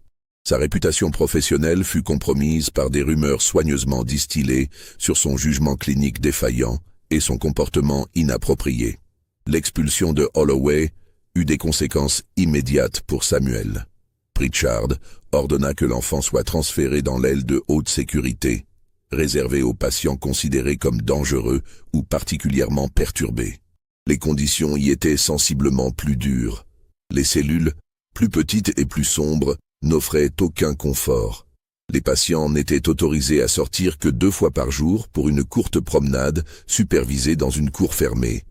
Sa réputation professionnelle fut compromise par des rumeurs soigneusement distillées sur son jugement clinique défaillant et son comportement inapproprié. L'expulsion de Holloway eut des conséquences immédiates pour Samuel. Pritchard ordonna que l'enfant soit transféré dans l'aile de haute sécurité, réservée aux patients considérés comme dangereux ou particulièrement perturbés. Les conditions y étaient sensiblement plus dures. Les cellules, plus petites et plus sombres, n'offrait aucun confort. Les patients n'étaient autorisés à sortir que 2 fois par jour pour une courte promenade supervisée dans une cour fermée.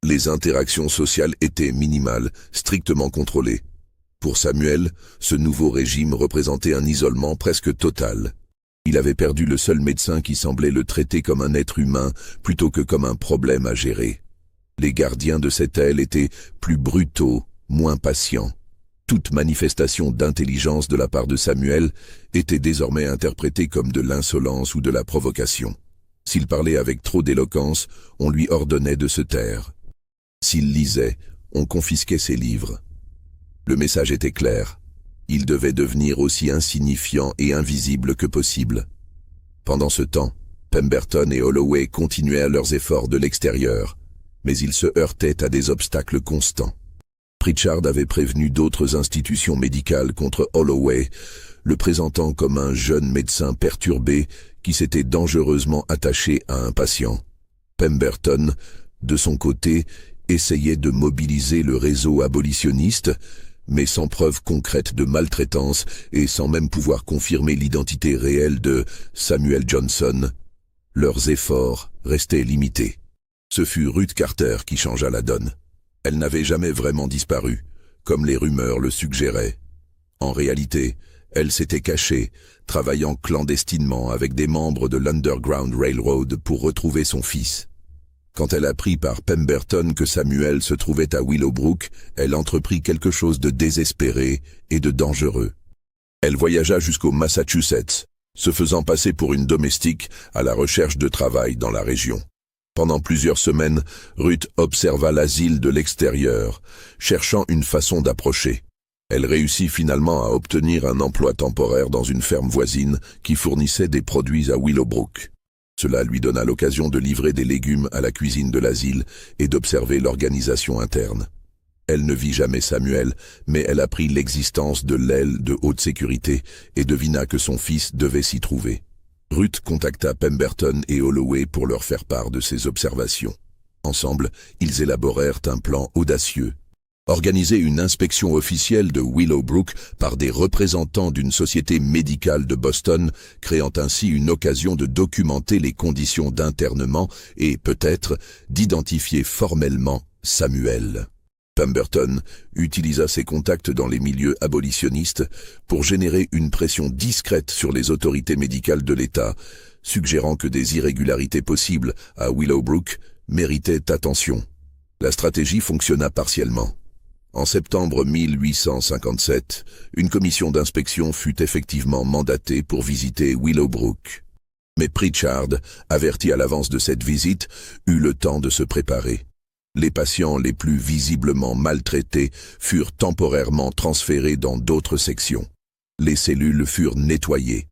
Les interactions sociales étaient minimales, strictement contrôlées. Pour Samuel, ce nouveau régime représentait un isolement presque total. Il avait perdu le seul médecin qui semblait le traiter comme un être humain plutôt que comme un problème à gérer. Les gardiens de cette aile étaient plus brutaux, moins patients. Toute manifestation d'intelligence de la part de Samuel était désormais interprétée comme de l'insolence ou de la provocation. S'il parlait avec trop d'éloquence, on lui ordonnait de se taire. S'il lisait, on confisquait ses livres. Le message était clair. Il devait devenir aussi insignifiant et invisible que possible. Pendant ce temps, Pemberton et Holloway continuaient leurs efforts de l'extérieur, mais ils se heurtaient à des obstacles constants. Pritchard avait prévenu d'autres institutions médicales contre Holloway, le présentant comme un jeune médecin perturbé qui s'était dangereusement attaché à un patient. Pemberton, de son côté, essayait de mobiliser le réseau abolitionniste, mais sans preuve concrète de maltraitance et sans même pouvoir confirmer l'identité réelle de Samuel Johnson. Leurs efforts restaient limités. Ce fut Ruth Carter qui changea la donne. Elle n'avait jamais vraiment disparu, comme les rumeurs le suggéraient. En réalité, elle s'était cachée, travaillant clandestinement avec des membres de l'Underground Railroad pour retrouver son fils. Quand elle apprit par Pemberton que Samuel se trouvait à Willowbrook, elle entreprit quelque chose de désespéré et de dangereux. Elle voyagea jusqu'au Massachusetts, se faisant passer pour une domestique à la recherche de travail dans la région. Pendant plusieurs semaines, Ruth observa l'asile de l'extérieur, cherchant une façon d'approcher. Elle réussit finalement à obtenir un emploi temporaire dans une ferme voisine qui fournissait des produits à Willowbrook. Cela lui donna l'occasion de livrer des légumes à la cuisine de l'asile et d'observer l'organisation interne. Elle ne vit jamais Samuel, mais elle apprit l'existence de l'aile de haute sécurité et devina que son fils devait s'y trouver. Ruth contacta Pemberton et Holloway pour leur faire part de ses observations. Ensemble, ils élaborèrent un plan audacieux. Organiser une inspection officielle de Willowbrook par des représentants d'une société médicale de Boston, créant ainsi une occasion de documenter les conditions d'internement et, peut-être, d'identifier formellement Samuel. Pemberton utilisa ses contacts dans les milieux abolitionnistes pour générer une pression discrète sur les autorités médicales de l'État, suggérant que des irrégularités possibles à Willowbrook méritaient attention. La stratégie fonctionna partiellement. En septembre 1857, une commission d'inspection fut effectivement mandatée pour visiter Willowbrook. Mais Pritchard, averti à l'avance de cette visite, eut le temps de se préparer. Les patients les plus visiblement maltraités furent temporairement transférés dans d'autres sections. Les cellules furent nettoyées.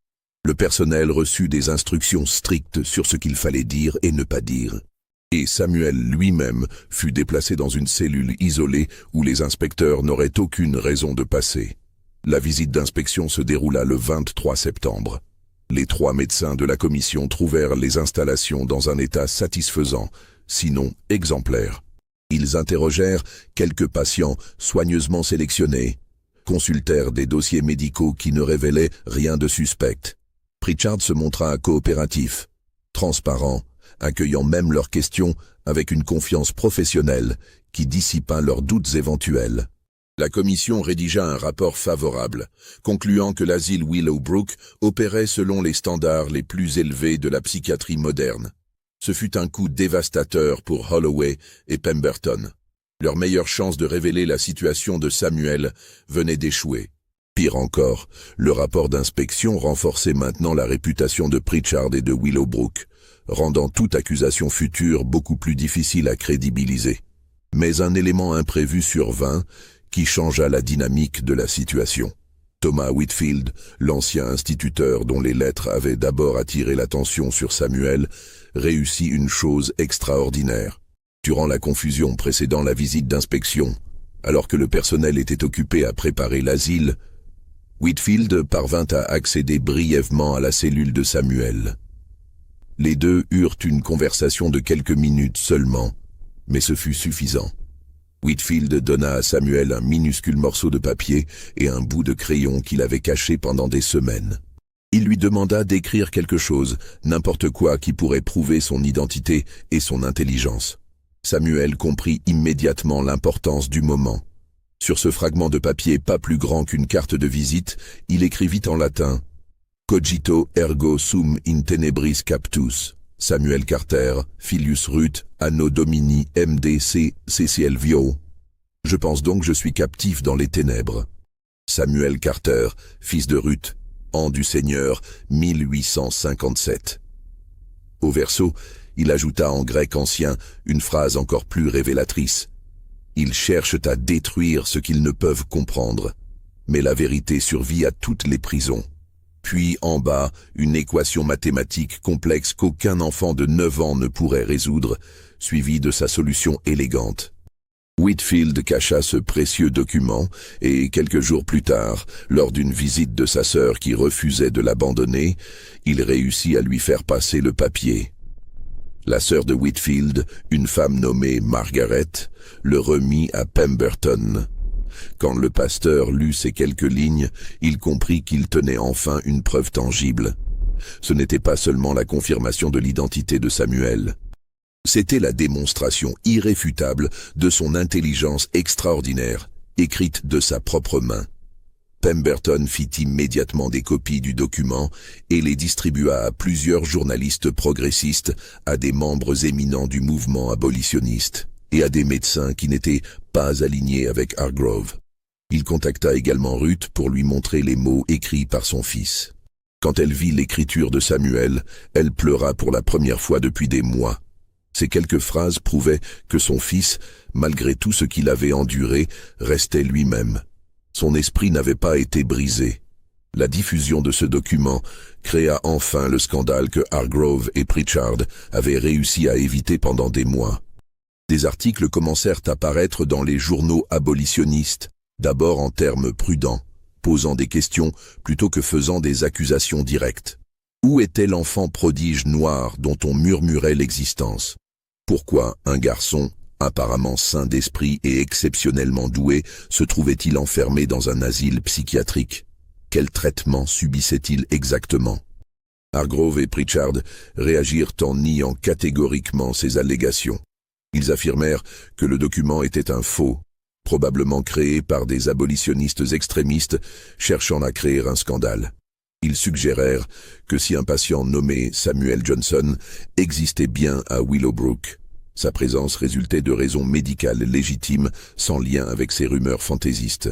Le personnel reçut des instructions strictes sur ce qu'il fallait dire et ne pas dire. Et Samuel lui-même fut déplacé dans une cellule isolée où les inspecteurs n'auraient aucune raison de passer. La visite d'inspection se déroula le 23 septembre. Les 3 médecins de la commission trouvèrent les installations dans un état satisfaisant, sinon exemplaire. Ils interrogèrent quelques patients soigneusement sélectionnés, consultèrent des dossiers médicaux qui ne révélaient rien de suspect. Pritchard se montra coopératif, transparent, accueillant même leurs questions avec une confiance professionnelle qui dissipa leurs doutes éventuels. La commission rédigea un rapport favorable, concluant que l'asile Willowbrook opérait selon les standards les plus élevés de la psychiatrie moderne. Ce fut un coup dévastateur pour Holloway et Pemberton. Leur meilleure chance de révéler la situation de Samuel venait d'échouer. Pire encore, le rapport d'inspection renforçait maintenant la réputation de Pritchard et de Willowbrook, rendant toute accusation future beaucoup plus difficile à crédibiliser. Mais un élément imprévu survint qui changea la dynamique de la situation. Thomas Whitfield, l'ancien instituteur dont les lettres avaient d'abord attiré l'attention sur Samuel, réussit une chose extraordinaire. Durant la confusion précédant la visite d'inspection, alors que le personnel était occupé à préparer l'asile, Whitfield parvint à accéder brièvement à la cellule de Samuel. Les deux eurent une conversation de quelques minutes seulement, mais ce fut suffisant. Whitfield donna à Samuel un minuscule morceau de papier et un bout de crayon qu'il avait caché pendant des semaines. Il lui demanda d'écrire quelque chose, n'importe quoi qui pourrait prouver son identité et son intelligence. Samuel comprit immédiatement l'importance du moment. Sur ce fragment de papier pas plus grand qu'une carte de visite, il écrivit en latin « Cogito ergo sum in tenebris captus, Samuel Carter, filius Ruth, anno domini MDC CCLVO. Je pense donc je suis captif dans les ténèbres. Samuel Carter, fils de Ruth, an du Seigneur, 1857. » Au verso, il ajouta en grec ancien une phrase encore plus révélatrice. Ils cherchent à détruire ce qu'ils ne peuvent comprendre, mais la vérité survit à toutes les prisons. Puis en bas, une équation mathématique complexe qu'aucun enfant de 9 ans ne pourrait résoudre, suivie de sa solution élégante. Whitfield cacha ce précieux document et, quelques jours plus tard, lors d'une visite de sa sœur qui refusait de l'abandonner, il réussit à lui faire passer le papier. La sœur de Whitfield, une femme nommée Margaret, le remit à Pemberton. Quand le pasteur lut ces quelques lignes, il comprit qu'il tenait enfin une preuve tangible. Ce n'était pas seulement la confirmation de l'identité de Samuel. C'était la démonstration irréfutable de son intelligence extraordinaire, écrite de sa propre main. Pemberton fit immédiatement des copies du document et les distribua à plusieurs journalistes progressistes, à des membres éminents du mouvement abolitionniste et à des médecins qui n'étaient pas alignés avec Hargrove. Il contacta également Ruth pour lui montrer les mots écrits par son fils. Quand elle vit l'écriture de Samuel, elle pleura pour la première fois depuis des mois. Ces quelques phrases prouvaient que son fils, malgré tout ce qu'il avait enduré, restait lui-même. Son esprit n'avait pas été brisé. La diffusion de ce document créa enfin le scandale que Hargrove et Pritchard avaient réussi à éviter pendant des mois. Des articles commencèrent à paraître dans les journaux abolitionnistes, d'abord en termes prudents, posant des questions plutôt que faisant des accusations directes. Où était l'enfant prodige noir dont on murmurait l'existence? Pourquoi un garçon, apparemment sain d'esprit et exceptionnellement doué, se trouvait-il enfermé dans un asile psychiatrique? Quel traitement subissait-il exactement? Hargrove et Pritchard réagirent en niant catégoriquement ces allégations. Ils affirmèrent que le document était un faux, probablement créé par des abolitionnistes extrémistes cherchant à créer un scandale. Ils suggérèrent que si un patient nommé Samuel Johnson existait bien à Willowbrook, sa présence résultait de raisons médicales légitimes sans lien avec ces rumeurs fantaisistes.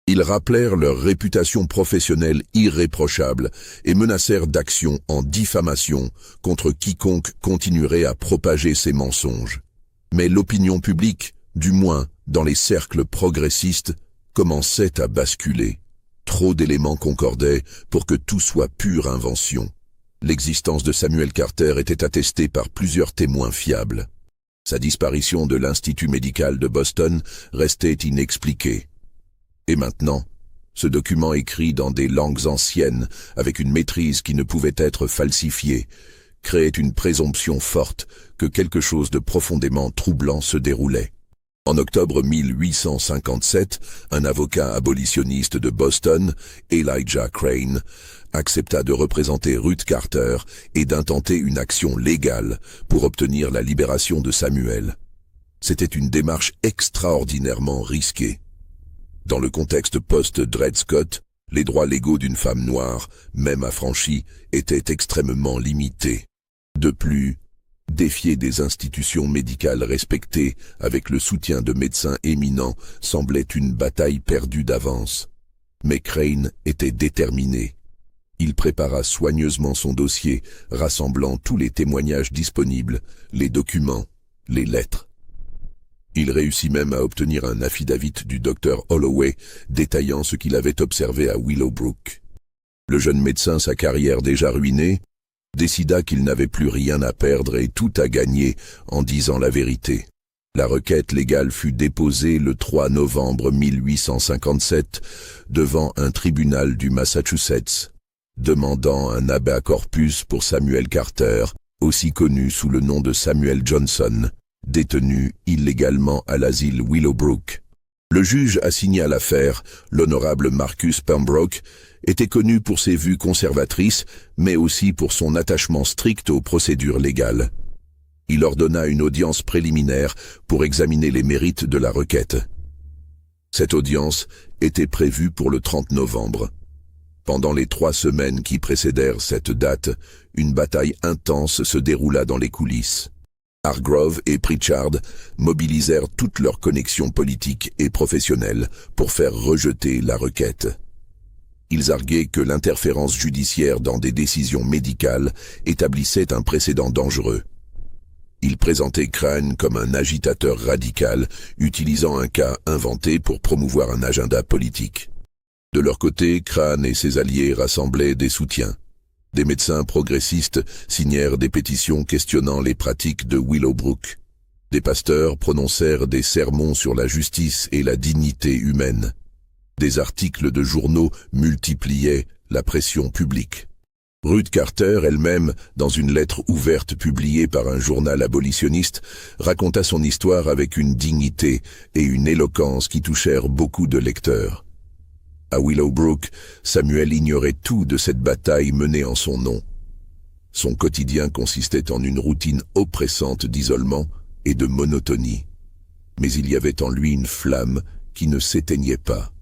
Ils rappelèrent leur réputation professionnelle irréprochable et menacèrent d'action en diffamation contre quiconque continuerait à propager ces mensonges. Mais l'opinion publique, du moins dans les cercles progressistes, commençait à basculer. Trop d'éléments concordaient pour que tout soit pure invention. L'existence de Samuel Carter était attestée par plusieurs témoins fiables. Sa disparition de l'Institut médical de Boston restait inexpliquée. Et maintenant, ce document écrit dans des langues anciennes, avec une maîtrise qui ne pouvait être falsifiée, créait une présomption forte que quelque chose de profondément troublant se déroulait. En octobre 1857, un avocat abolitionniste de Boston, Elijah Crane, accepta de représenter Ruth Carter et d'intenter une action légale pour obtenir la libération de Samuel. C'était une démarche extraordinairement risquée. Dans le contexte post-Dred Scott, les droits légaux d'une femme noire, même affranchis, étaient extrêmement limités. De plus, défier des institutions médicales respectées avec le soutien de médecins éminents semblait une bataille perdue d'avance. Mais Crane était déterminé. Il prépara soigneusement son dossier, rassemblant tous les témoignages disponibles, les documents, les lettres. Il réussit même à obtenir un affidavit du docteur Holloway détaillant ce qu'il avait observé à Willowbrook. Le jeune médecin, sa carrière déjà ruinée, décida qu'il n'avait plus rien à perdre et tout à gagner en disant la vérité. La requête légale fut déposée le 3 novembre 1857 devant un tribunal du Massachusetts, demandant un habeas corpus pour Samuel Carter, aussi connu sous le nom de Samuel Johnson, détenu illégalement à l'asile Willowbrook. Le juge assigné à l'affaire, l'honorable Marcus Pembroke, était connu pour ses vues conservatrices, mais aussi pour son attachement strict aux procédures légales. Il ordonna une audience préliminaire pour examiner les mérites de la requête. Cette audience était prévue pour le 30 novembre. Pendant les 3 semaines qui précédèrent cette date, une bataille intense se déroula dans les coulisses. Hargrove et Pritchard mobilisèrent toutes leurs connexions politiques et professionnelles pour faire rejeter la requête. Ils arguaient que l'interférence judiciaire dans des décisions médicales établissait un précédent dangereux. Ils présentaient Crane comme un agitateur radical, utilisant un cas inventé pour promouvoir un agenda politique. De leur côté, Crane et ses alliés rassemblaient des soutiens. Des médecins progressistes signèrent des pétitions questionnant les pratiques de Willowbrook. Des pasteurs prononcèrent des sermons sur la justice et la dignité humaine. Des articles de journaux multipliaient la pression publique. Ruth Carter elle-même, dans une lettre ouverte publiée par un journal abolitionniste, raconta son histoire avec une dignité et une éloquence qui touchèrent beaucoup de lecteurs. À Willowbrook, Samuel ignorait tout de cette bataille menée en son nom. Son quotidien consistait en une routine oppressante d'isolement et de monotonie. Mais il y avait en lui une flamme qui ne s'éteignait pas.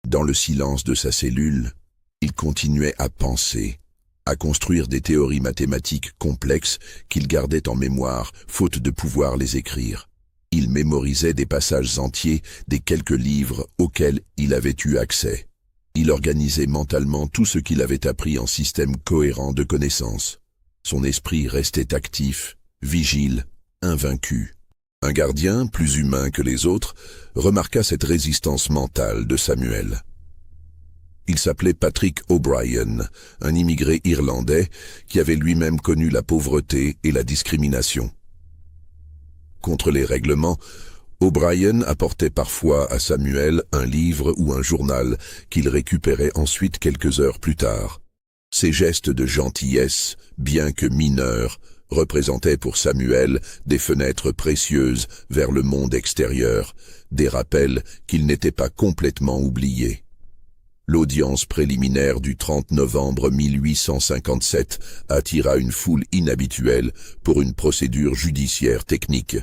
Dans le silence de sa cellule, il continuait à penser, à construire des théories mathématiques complexes qu'il gardait en mémoire, faute de pouvoir les écrire. Il mémorisait des passages entiers des quelques livres auxquels il avait eu accès. Il organisait mentalement tout ce qu'il avait appris en système cohérent de connaissances. Son esprit restait actif, vigile, invaincu. Un gardien, plus humain que les autres, remarqua cette résistance mentale de Samuel. Il s'appelait Patrick O'Brien, un immigré irlandais qui avait lui-même connu la pauvreté et la discrimination. Contre les règlements, O'Brien apportait parfois à Samuel un livre ou un journal qu'il récupérait ensuite quelques heures plus tard. Ces gestes de gentillesse, bien que mineurs, représentaient pour Samuel des fenêtres précieuses vers le monde extérieur, des rappels qu'il n'était pas complètement oublié. L'audience préliminaire du 30 novembre 1857 attira une foule inhabituelle pour une procédure judiciaire technique.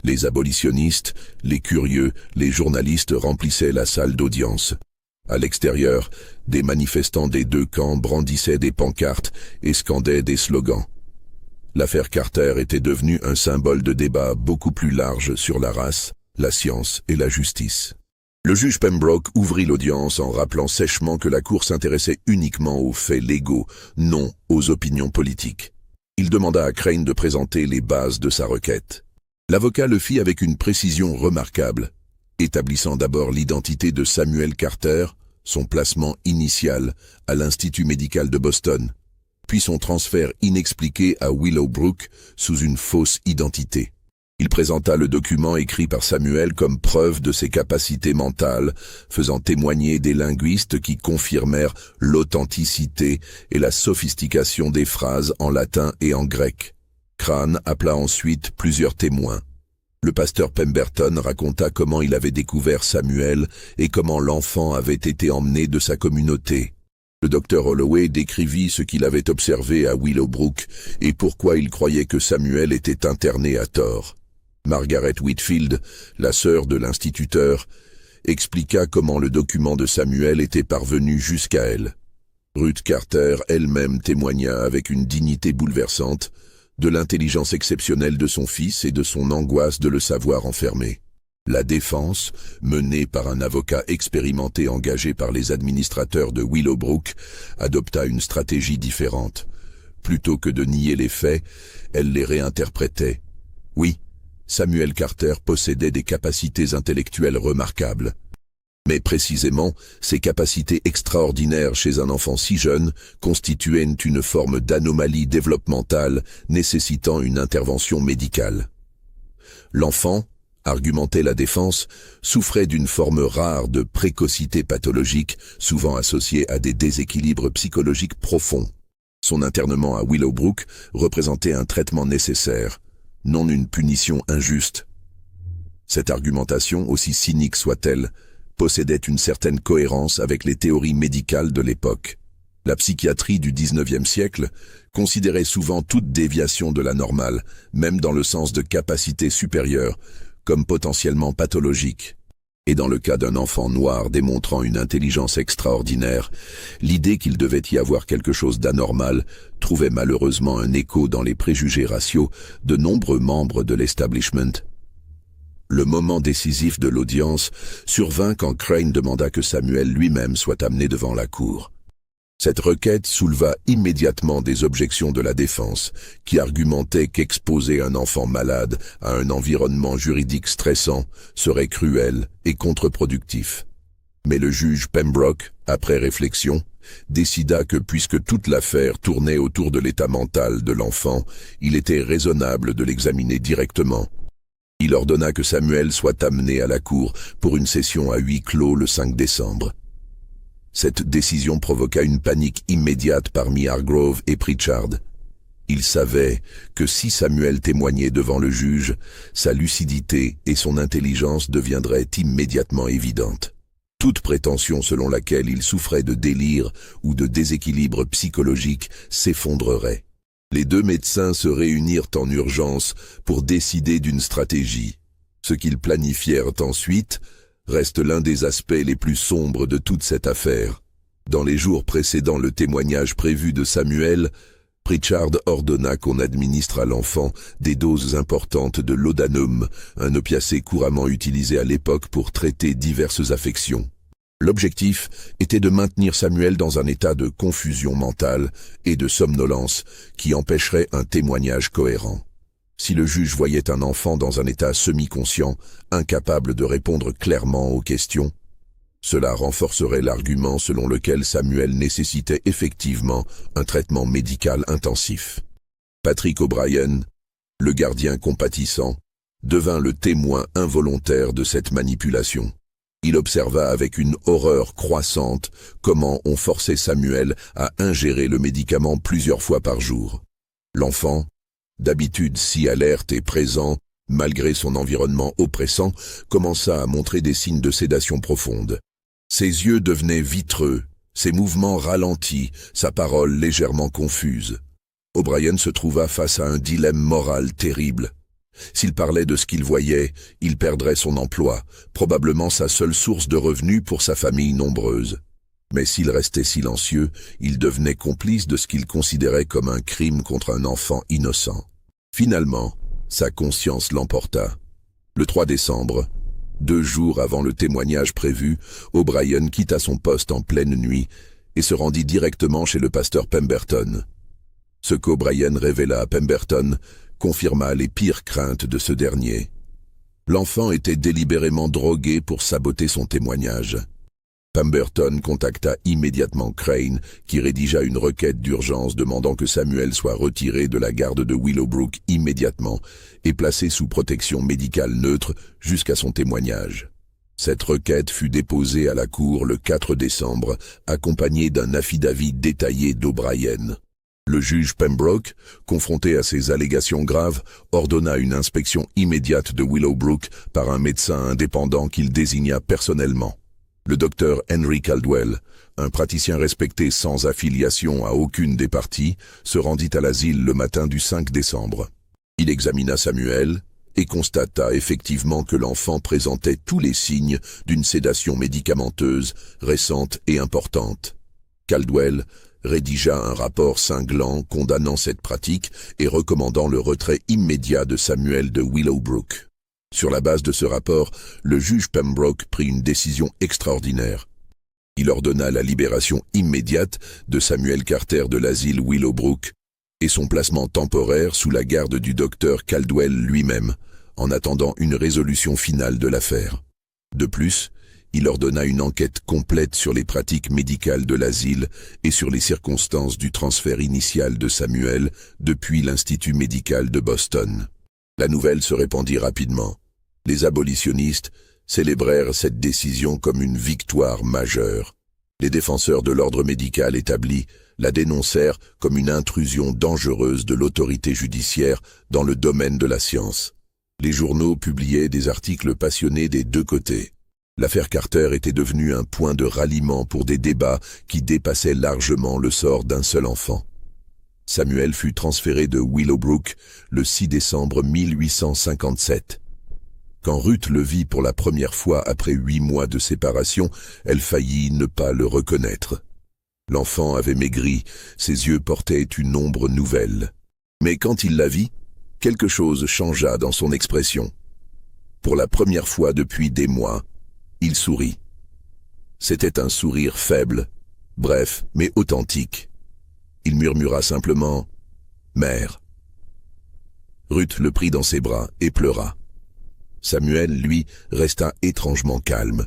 Les abolitionnistes, les curieux, les journalistes remplissaient la salle d'audience. À l'extérieur, des manifestants des 2 camps brandissaient des pancartes et scandaient des slogans. L'affaire Carter était devenue un symbole de débat beaucoup plus large sur la race, la science et la justice. Le juge Pembroke ouvrit l'audience en rappelant sèchement que la Cour s'intéressait uniquement aux faits légaux, non aux opinions politiques. Il demanda à Crane de présenter les bases de sa requête. L'avocat le fit avec une précision remarquable, établissant d'abord l'identité de Samuel Carter, son placement initial à l'Institut médical de Boston, puis son transfert inexpliqué à Willowbrook sous une fausse identité. Il présenta le document écrit par Samuel comme preuve de ses capacités mentales, faisant témoigner des linguistes qui confirmèrent l'authenticité et la sophistication des phrases en latin et en grec. Crane appela ensuite plusieurs témoins. Le pasteur Pemberton raconta comment il avait découvert Samuel et comment l'enfant avait été emmené de sa communauté. Le docteur Holloway décrivit ce qu'il avait observé à Willowbrook et pourquoi il croyait que Samuel était interné à tort. Margaret Whitfield, la sœur de l'instituteur, expliqua comment le document de Samuel était parvenu jusqu'à elle. Ruth Carter elle-même témoigna avec une dignité bouleversante de l'intelligence exceptionnelle de son fils et de son angoisse de le savoir enfermé. La défense, menée par un avocat expérimenté engagé par les administrateurs de Willowbrook, adopta une stratégie différente. Plutôt que de nier les faits, elle les réinterprétait. Oui, Samuel Carter possédait des capacités intellectuelles remarquables. Mais précisément, ces capacités extraordinaires chez un enfant si jeune constituaient une forme d'anomalie développementale nécessitant une intervention médicale. L'enfant, argumentait la défense, souffrait d'une forme rare de précocité pathologique, souvent associée à des déséquilibres psychologiques profonds. Son internement à Willowbrook représentait un traitement nécessaire. non une punition injuste. Cette argumentation, aussi cynique soit-elle, possédait une certaine cohérence avec les théories médicales de l'époque. La psychiatrie du XIXe siècle considérait souvent toute déviation de la normale, même dans le sens de capacité supérieure, comme potentiellement pathologique. Et dans le cas d'un enfant noir démontrant une intelligence extraordinaire, l'idée qu'il devait y avoir quelque chose d'anormal trouvait malheureusement un écho dans les préjugés raciaux de nombreux membres de l'establishment. Le moment décisif de l'audience survint quand Crane demanda que Samuel lui-même soit amené devant la cour. Cette requête souleva immédiatement des objections de la défense, qui argumentait qu'exposer un enfant malade à un environnement juridique stressant serait cruel et contre-productif. Mais le juge Pembroke, après réflexion, décida que puisque toute l'affaire tournait autour de l'état mental de l'enfant, il était raisonnable de l'examiner directement. Il ordonna que Samuel soit amené à la cour pour une session à huis clos le 5 décembre. Cette décision provoqua une panique immédiate parmi Hargrove et Pritchard. Ils savaient que si Samuel témoignait devant le juge, sa lucidité et son intelligence deviendraient immédiatement évidentes. Toute prétention selon laquelle il souffrait de délire ou de déséquilibre psychologique s'effondrerait. Les deux médecins se réunirent en urgence pour décider d'une stratégie. Ce qu'ils planifièrent ensuite reste l'un des aspects les plus sombres de toute cette affaire. Dans les jours précédant le témoignage prévu de Samuel, Pritchard ordonna qu'on administre à l'enfant des doses importantes de laudanum, un opiacé couramment utilisé à l'époque pour traiter diverses affections. L'objectif était de maintenir Samuel dans un état de confusion mentale et de somnolence qui empêcherait un témoignage cohérent. Si le juge voyait un enfant dans un état semi-conscient, incapable de répondre clairement aux questions, cela renforcerait l'argument selon lequel Samuel nécessitait effectivement un traitement médical intensif. Patrick O'Brien, le gardien compatissant, devint le témoin involontaire de cette manipulation. Il observa avec une horreur croissante comment on forçait Samuel à ingérer le médicament plusieurs fois par jour. L'enfant, d'habitude si alerte et présent, malgré son environnement oppressant, commença à montrer des signes de sédation profonde. Ses yeux devenaient vitreux, ses mouvements ralentis, sa parole légèrement confuse. O'Brien se trouva face à un dilemme moral terrible. S'il parlait de ce qu'il voyait, il perdrait son emploi, probablement sa seule source de revenus pour sa famille nombreuse. Mais s'il restait silencieux, il devenait complice de ce qu'il considérait comme un crime contre un enfant innocent. Finalement, sa conscience l'emporta. Le 3 décembre, 2 jours avant le témoignage prévu, O'Brien quitta son poste en pleine nuit et se rendit directement chez le pasteur Pemberton. Ce qu'O'Brien révéla à Pemberton confirma les pires craintes de ce dernier. L'enfant était délibérément drogué pour saboter son témoignage. Pemberton contacta immédiatement Crane, qui rédigea une requête d'urgence demandant que Samuel soit retiré de la garde de Willowbrook immédiatement et placé sous protection médicale neutre jusqu'à son témoignage. Cette requête fut déposée à la cour le 4 décembre, accompagnée d'un affidavit détaillé d'O'Brien. Le juge Pembroke, confronté à ces allégations graves, ordonna une inspection immédiate de Willowbrook par un médecin indépendant qu'il désigna personnellement. Le docteur Henry Caldwell, un praticien respecté sans affiliation à aucune des parties, se rendit à l'asile le matin du 5 décembre. Il examina Samuel et constata effectivement que l'enfant présentait tous les signes d'une sédation médicamenteuse récente et importante. Caldwell rédigea un rapport cinglant condamnant cette pratique et recommandant le retrait immédiat de Samuel de Willowbrook. Sur la base de ce rapport, le juge Pembroke prit une décision extraordinaire. Il ordonna la libération immédiate de Samuel Carter de l'asile Willowbrook et son placement temporaire sous la garde du docteur Caldwell lui-même, en attendant une résolution finale de l'affaire. De plus, il ordonna une enquête complète sur les pratiques médicales de l'asile et sur les circonstances du transfert initial de Samuel depuis l'Institut médical de Boston. La nouvelle se répandit rapidement. Les abolitionnistes célébrèrent cette décision comme une victoire majeure. Les défenseurs de l'ordre médical établi la dénoncèrent comme une intrusion dangereuse de l'autorité judiciaire dans le domaine de la science. Les journaux publiaient des articles passionnés des deux côtés. L'affaire Carter était devenue un point de ralliement pour des débats qui dépassaient largement le sort d'un seul enfant. Samuel fut transféré de Willowbrook le 6 décembre 1857. Quand Ruth le vit pour la première fois après 8 mois de séparation, elle faillit ne pas le reconnaître. L'enfant avait maigri, ses yeux portaient une ombre nouvelle. Mais quand il la vit, quelque chose changea dans son expression. Pour la première fois depuis des mois, il sourit. C'était un sourire faible, bref, mais authentique. Il murmura simplement « Mère ». Ruth le prit dans ses bras et pleura. Samuel, lui, resta étrangement calme.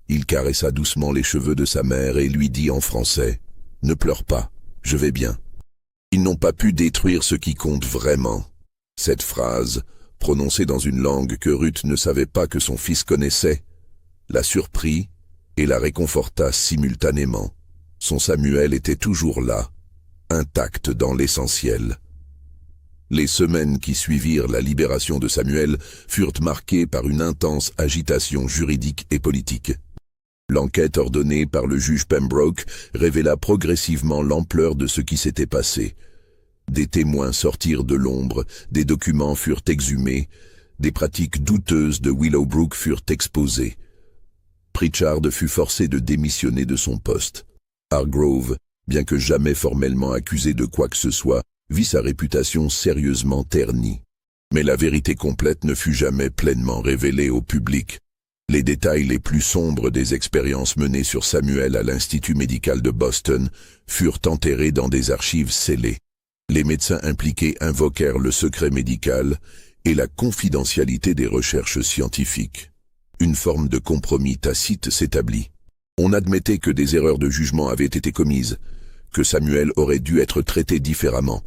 Il caressa doucement les cheveux de sa mère et lui dit en français « Ne pleure pas, je vais bien ». Ils n'ont pas pu détruire ce qui compte vraiment. Cette phrase, prononcée dans une langue que Ruth ne savait pas que son fils connaissait, la surprit et la réconforta simultanément. Son Samuel était toujours là, intact dans l'essentiel. Les semaines qui suivirent la libération de Samuel furent marquées par une intense agitation juridique et politique. L'enquête ordonnée par le juge Pembroke révéla progressivement l'ampleur de ce qui s'était passé. Des témoins sortirent de l'ombre, des documents furent exhumés, des pratiques douteuses de Willowbrook furent exposées. Pritchard fut forcé de démissionner de son poste. Hargrove, bien que jamais formellement accusé de quoi que ce soit, vit sa réputation sérieusement ternie. Mais la vérité complète ne fut jamais pleinement révélée au public. Les détails les plus sombres des expériences menées sur Samuel à l'Institut médical de Boston furent enterrés dans des archives scellées. Les médecins impliqués invoquèrent le secret médical et la confidentialité des recherches scientifiques. Une forme de compromis tacite s'établit. On admettait que des erreurs de jugement avaient été commises, que Samuel aurait dû être traité différemment,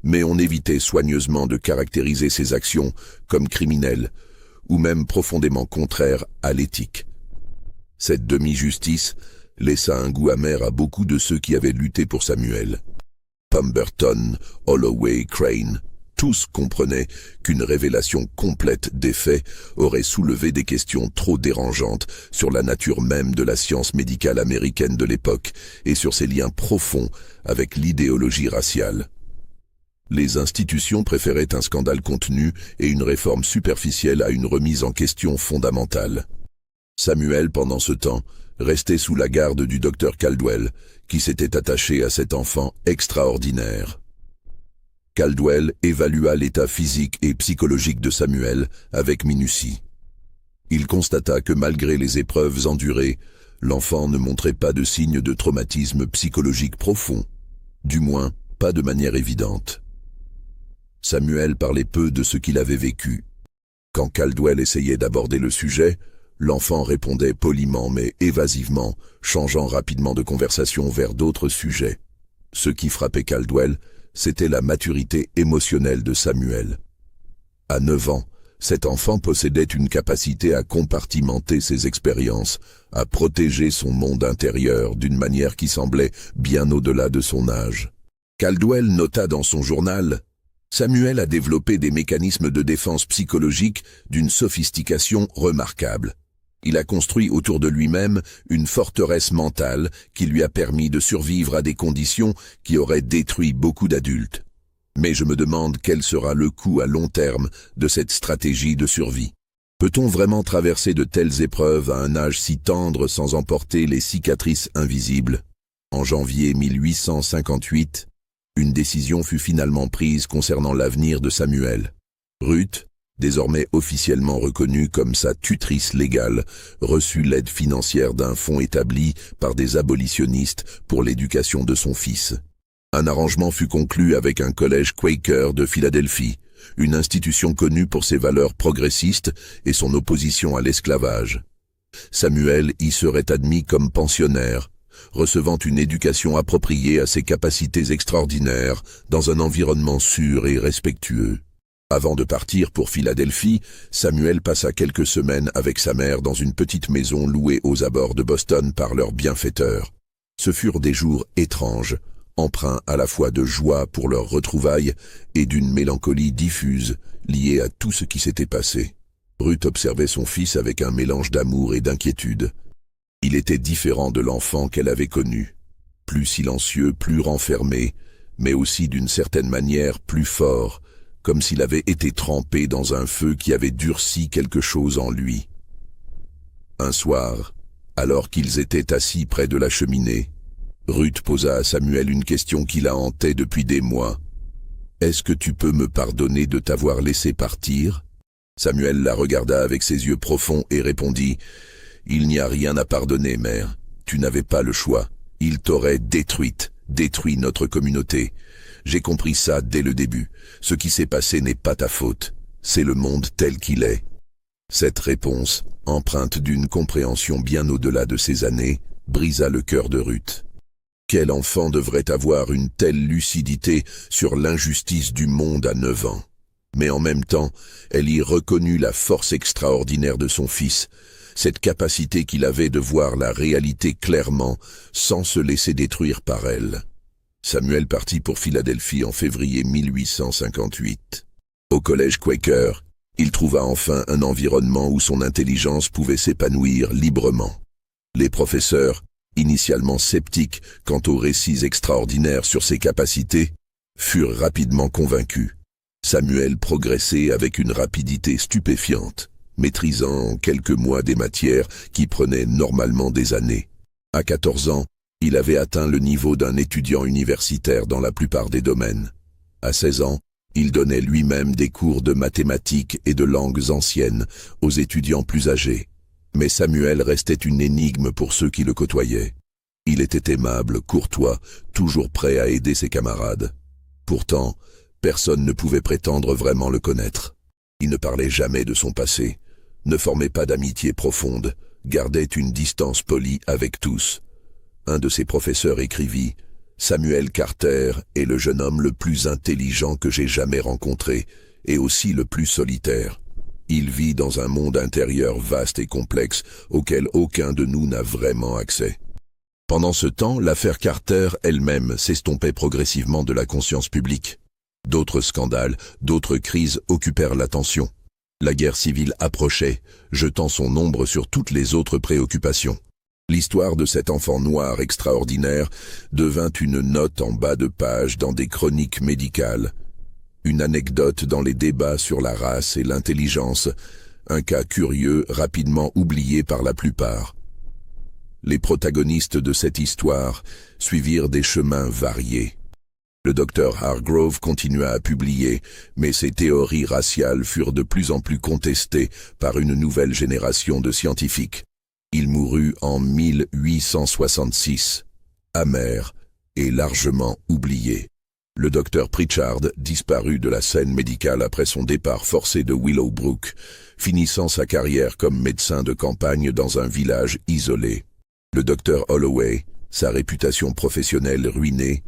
mais on évitait soigneusement de caractériser ses actions comme criminelles ou même profondément contraires à l'éthique. Cette demi-justice laissa un goût amer à beaucoup de ceux qui avaient lutté pour Samuel. Pemberton, Holloway, Crane, tous comprenaient qu'une révélation complète des faits aurait soulevé des questions trop dérangeantes sur la nature même de la science médicale américaine de l'époque et sur ses liens profonds avec l'idéologie raciale. Les institutions préféraient un scandale contenu et une réforme superficielle à une remise en question fondamentale. Samuel, pendant ce temps, restait sous la garde du docteur Caldwell, qui s'était attaché à cet enfant extraordinaire. Caldwell évalua l'état physique et psychologique de Samuel avec minutie. Il constata que malgré les épreuves endurées, l'enfant ne montrait pas de signes de traumatisme psychologique profond, du moins pas de manière évidente. Samuel parlait peu de ce qu'il avait vécu. Quand Caldwell essayait d'aborder le sujet, l'enfant répondait poliment mais évasivement, changeant rapidement de conversation vers d'autres sujets. Ce qui frappait Caldwell, c'était la maturité émotionnelle de Samuel. À 9 ans, cet enfant possédait une capacité à compartimenter ses expériences, à protéger son monde intérieur d'une manière qui semblait bien au-delà de son âge. Caldwell nota dans son journal « Samuel a développé des mécanismes de défense psychologique d'une sophistication remarquable. Il a construit autour de lui-même une forteresse mentale qui lui a permis de survivre à des conditions qui auraient détruit beaucoup d'adultes. Mais je me demande quel sera le coût à long terme de cette stratégie de survie. Peut-on vraiment traverser de telles épreuves à un âge si tendre sans emporter les cicatrices invisibles ?» En janvier 1858, une décision fut finalement prise concernant l'avenir de Samuel. Ruth, désormais officiellement reconnue comme sa tutrice légale, reçut l'aide financière d'un fonds établi par des abolitionnistes pour l'éducation de son fils. Un arrangement fut conclu avec un collège Quaker de Philadelphie, une institution connue pour ses valeurs progressistes et son opposition à l'esclavage. Samuel y serait admis comme pensionnaire, recevant une éducation appropriée à ses capacités extraordinaires dans un environnement sûr et respectueux. Avant de partir pour Philadelphie, Samuel passa quelques semaines avec sa mère dans une petite maison louée aux abords de Boston par leur bienfaiteur. Ce furent des jours étranges, empreints à la fois de joie pour leur retrouvaille et d'une mélancolie diffuse liée à tout ce qui s'était passé. Ruth observait son fils avec un mélange d'amour et d'inquiétude. Il était différent de l'enfant qu'elle avait connu, plus silencieux, plus renfermé, mais aussi d'une certaine manière plus fort, comme s'il avait été trempé dans un feu qui avait durci quelque chose en lui. Un soir, alors qu'ils étaient assis près de la cheminée, Ruth posa à Samuel une question qui la hantait depuis des mois. « Est-ce que tu peux me pardonner de t'avoir laissé partir ?» Samuel la regarda avec ses yeux profonds et répondit « Il n'y a rien à pardonner, mère. Tu n'avais pas le choix. Il t'aurait détruite, détruit notre communauté. J'ai compris ça dès le début. Ce qui s'est passé n'est pas ta faute. C'est le monde tel qu'il est. » Cette réponse, empreinte d'une compréhension bien au-delà de ses années, brisa le cœur de Ruth. Quel enfant devrait avoir une telle lucidité sur l'injustice du monde à 9 ans? Mais en même temps, elle y reconnut la force extraordinaire de son fils, cette capacité qu'il avait de voir la réalité clairement, sans se laisser détruire par elle. Samuel partit pour Philadelphie en février 1858. Au collège Quaker, il trouva enfin un environnement où son intelligence pouvait s'épanouir librement. Les professeurs, initialement sceptiques quant aux récits extraordinaires sur ses capacités, furent rapidement convaincus. Samuel progressait avec une rapidité stupéfiante, maîtrisant en quelques mois des matières qui prenaient normalement des années. À 14 ans, il avait atteint le niveau d'un étudiant universitaire dans la plupart des domaines. À 16 ans, il donnait lui-même des cours de mathématiques et de langues anciennes aux étudiants plus âgés. Mais Samuel restait une énigme pour ceux qui le côtoyaient. Il était aimable, courtois, toujours prêt à aider ses camarades. Pourtant, personne ne pouvait prétendre vraiment le connaître. Il ne parlait jamais de son passé, ne formait pas d'amitié profonde, gardait une distance polie avec tous. Un de ses professeurs écrivit « Samuel Carter est le jeune homme le plus intelligent que j'ai jamais rencontré, et aussi le plus solitaire. Il vit dans un monde intérieur vaste et complexe, auquel aucun de nous n'a vraiment accès. » Pendant ce temps, l'affaire Carter elle-même s'estompait progressivement de la conscience publique. D'autres scandales, d'autres crises occupèrent l'attention. La guerre civile approchait, jetant son ombre sur toutes les autres préoccupations. L'histoire de cet enfant noir extraordinaire devint une note en bas de page dans des chroniques médicales, une anecdote dans les débats sur la race et l'intelligence, un cas curieux rapidement oublié par la plupart. Les protagonistes de cette histoire suivirent des chemins variés. Le docteur Hargrove continua à publier, mais ses théories raciales furent de plus en plus contestées par une nouvelle génération de scientifiques. Il mourut en 1866, amer et largement oublié. Le docteur Pritchard disparut de la scène médicale après son départ forcé de Willowbrook, finissant sa carrière comme médecin de campagne dans un village isolé. Le docteur Holloway, sa réputation professionnelle ruinée,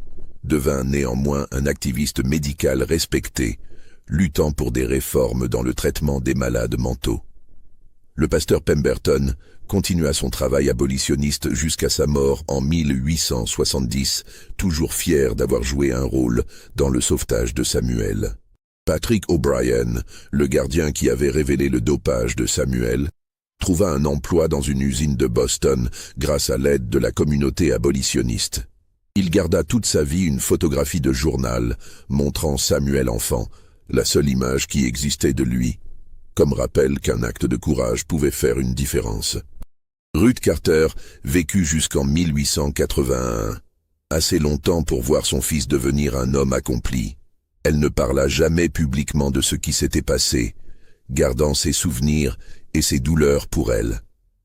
devint néanmoins un activiste médical respecté, luttant pour des réformes dans le traitement des malades mentaux. Le pasteur Pemberton continua son travail abolitionniste jusqu'à sa mort en 1870, toujours fier d'avoir joué un rôle dans le sauvetage de Samuel. Patrick O'Brien, le gardien qui avait révélé le dopage de Samuel, trouva un emploi dans une usine de Boston grâce à l'aide de la communauté abolitionniste. Il garda toute sa vie une photographie de journal montrant Samuel enfant, la seule image qui existait de lui, comme rappel qu'un acte de courage pouvait faire une différence. Ruth Carter vécut jusqu'en 1881, assez longtemps pour voir son fils devenir un homme accompli. Elle ne parla jamais publiquement de ce qui s'était passé, gardant ses souvenirs et ses douleurs pour elle.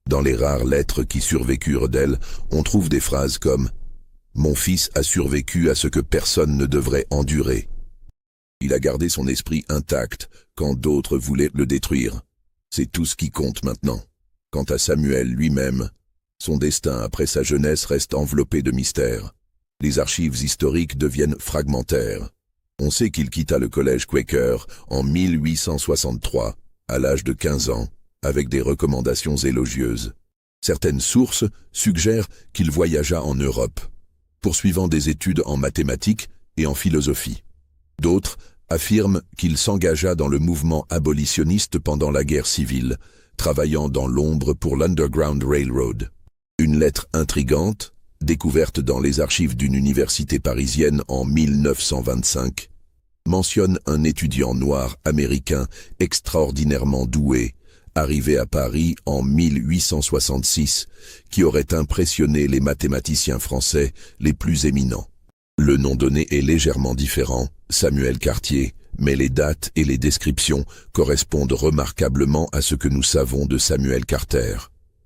Dans les rares lettres qui survécurent d'elle, on trouve des phrases comme « Mon fils a survécu à ce que personne ne devrait endurer. Il a gardé son esprit intact quand d'autres voulaient le détruire. C'est tout ce qui compte maintenant. » Quant à Samuel lui-même, son destin après sa jeunesse reste enveloppé de mystères. Les archives historiques deviennent fragmentaires. On sait qu'il quitta le collège Quaker en 1863, à l'âge de 15 ans, avec des recommandations élogieuses. Certaines sources suggèrent qu'il voyagea en Europe, poursuivant des études en mathématiques et en philosophie. D'autres affirment qu'il s'engagea dans le mouvement abolitionniste pendant la guerre civile, travaillant dans l'ombre pour l'Underground Railroad. Une lettre intrigante, découverte dans les archives d'une université parisienne en 1925, mentionne un étudiant noir américain extraordinairement doué, arrivé à Paris en 1866, qui aurait impressionné les mathématiciens français les plus éminents. Le nom donné est légèrement différent, Samuel Cartier, mais les dates et les descriptions correspondent remarquablement à ce que nous savons de Samuel Carter.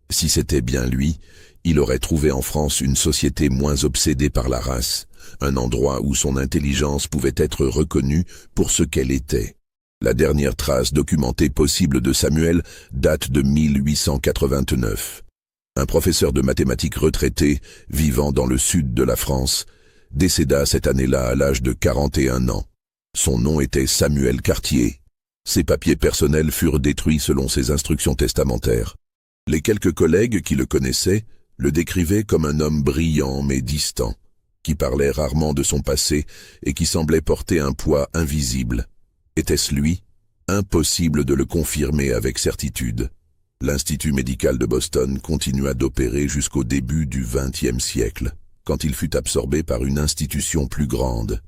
Si c'était bien lui, il aurait trouvé en France une société moins obsédée par la race, un endroit où son intelligence pouvait être reconnue pour ce qu'elle était. La dernière trace documentée possible de Samuel date de 1889. Un professeur de mathématiques retraité, vivant dans le sud de la France, décéda cette année-là à l'âge de 41 ans. Son nom était Samuel Cartier. Ses papiers personnels furent détruits selon ses instructions testamentaires. Les quelques collègues qui le connaissaient le décrivaient comme un homme brillant mais distant, qui parlait rarement de son passé et qui semblait porter un poids invisible. Était-ce lui? Impossible de le confirmer avec certitude. L'Institut médical de Boston continua d'opérer jusqu'au début du XXe siècle, quand il fut absorbé par une institution plus grande.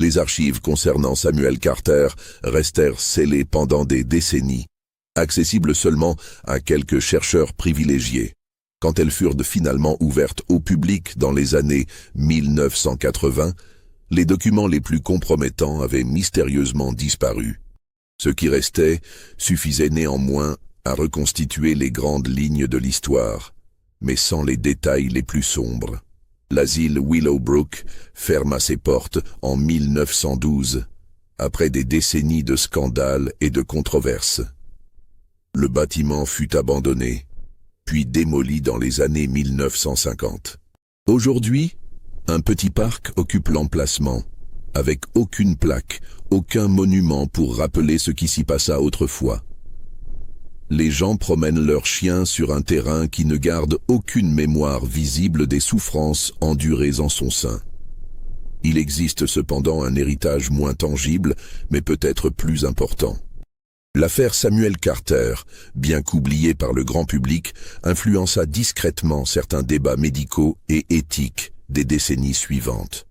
Les archives concernant Samuel Carter restèrent scellées pendant des décennies, accessibles seulement à quelques chercheurs privilégiés. Quand elles furent finalement ouvertes au public dans les années 1980, les documents les plus compromettants avaient mystérieusement disparu. Ce qui restait suffisait néanmoins à reconstituer les grandes lignes de l'histoire, mais sans les détails les plus sombres. L'asile Willowbrook ferma ses portes en 1912, après des décennies de scandales et de controverses. Le bâtiment fut abandonné, puis démoli dans les années 1950. Aujourd'hui, un petit parc occupe l'emplacement, avec aucune plaque, aucun monument pour rappeler ce qui s'y passa autrefois. Les gens promènent leurs chiens sur un terrain qui ne garde aucune mémoire visible des souffrances endurées en son sein. Il existe cependant un héritage moins tangible, mais peut-être plus important. L'affaire Samuel Carter, bien qu'oubliée par le grand public, influença discrètement certains débats médicaux et éthiques des décennies suivantes.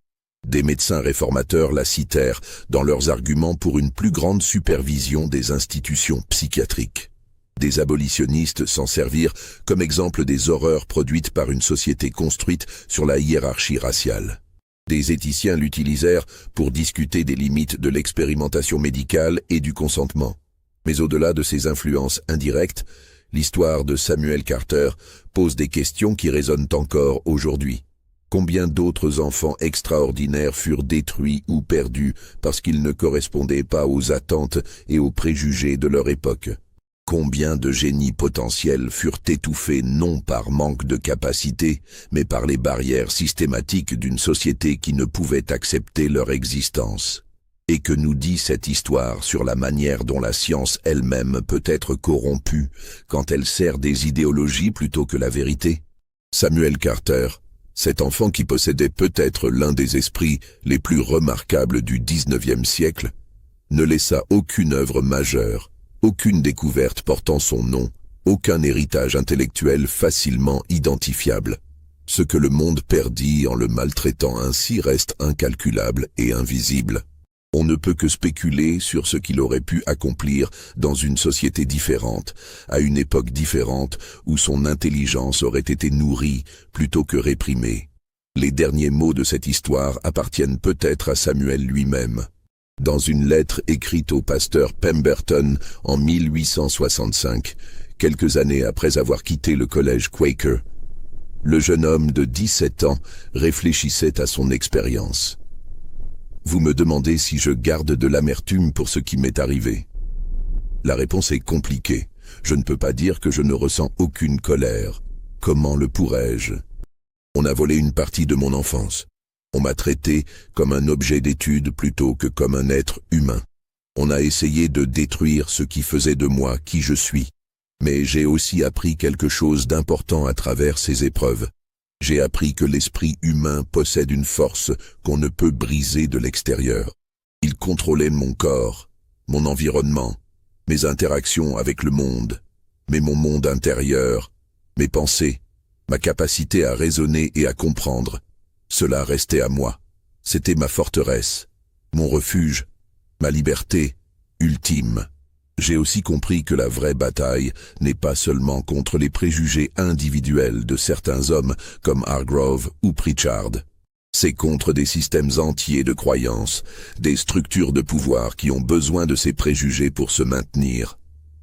Des médecins réformateurs la citèrent dans leurs arguments pour une plus grande supervision des institutions psychiatriques. Des abolitionnistes s'en servirent comme exemple des horreurs produites par une société construite sur la hiérarchie raciale. Des éthiciens l'utilisèrent pour discuter des limites de l'expérimentation médicale et du consentement. Mais au-delà de ces influences indirectes, l'histoire de Samuel Carter pose des questions qui résonnent encore aujourd'hui. Combien d'autres enfants extraordinaires furent détruits ou perdus parce qu'ils ne correspondaient pas aux attentes et aux préjugés de leur époque? Combien de génies potentiels furent étouffés non par manque de capacité, mais par les barrières systématiques d'une société qui ne pouvait accepter leur existence? Et que nous dit cette histoire sur la manière dont la science elle-même peut être corrompue quand elle sert des idéologies plutôt que la vérité? Samuel Carter, cet enfant qui possédait peut-être l'un des esprits les plus remarquables du XIXe siècle, ne laissa aucune œuvre majeure, aucune découverte portant son nom, aucun héritage intellectuel facilement identifiable. Ce que le monde perdit en le maltraitant ainsi reste incalculable et invisible. On ne peut que spéculer sur ce qu'il aurait pu accomplir dans une société différente, à une époque différente où son intelligence aurait été nourrie plutôt que réprimée. Les derniers mots de cette histoire appartiennent peut-être à Samuel lui-même. Dans une lettre écrite au pasteur Pemberton en 1865, quelques années après avoir quitté le collège Quaker, le jeune homme de 17 ans réfléchissait à son expérience. Vous me demandez si je garde de l'amertume pour ce qui m'est arrivé. La réponse est compliquée. Je ne peux pas dire que je ne ressens aucune colère. Comment le pourrais-je? On a volé une partie de mon enfance. On m'a traité comme un objet d'étude plutôt que comme un être humain. On a essayé de détruire ce qui faisait de moi qui je suis. Mais j'ai aussi appris quelque chose d'important à travers ces épreuves. J'ai appris que l'esprit humain possède une force qu'on ne peut briser de l'extérieur. Il contrôlait mon corps, mon environnement, mes interactions avec le monde, mais mon monde intérieur, mes pensées, ma capacité à raisonner et à comprendre. Cela restait à moi. C'était ma forteresse, mon refuge, ma liberté ultime. J'ai aussi compris que la vraie bataille n'est pas seulement contre les préjugés individuels de certains hommes comme Hargrove ou Pritchard. C'est contre des systèmes entiers de croyances, des structures de pouvoir qui ont besoin de ces préjugés pour se maintenir.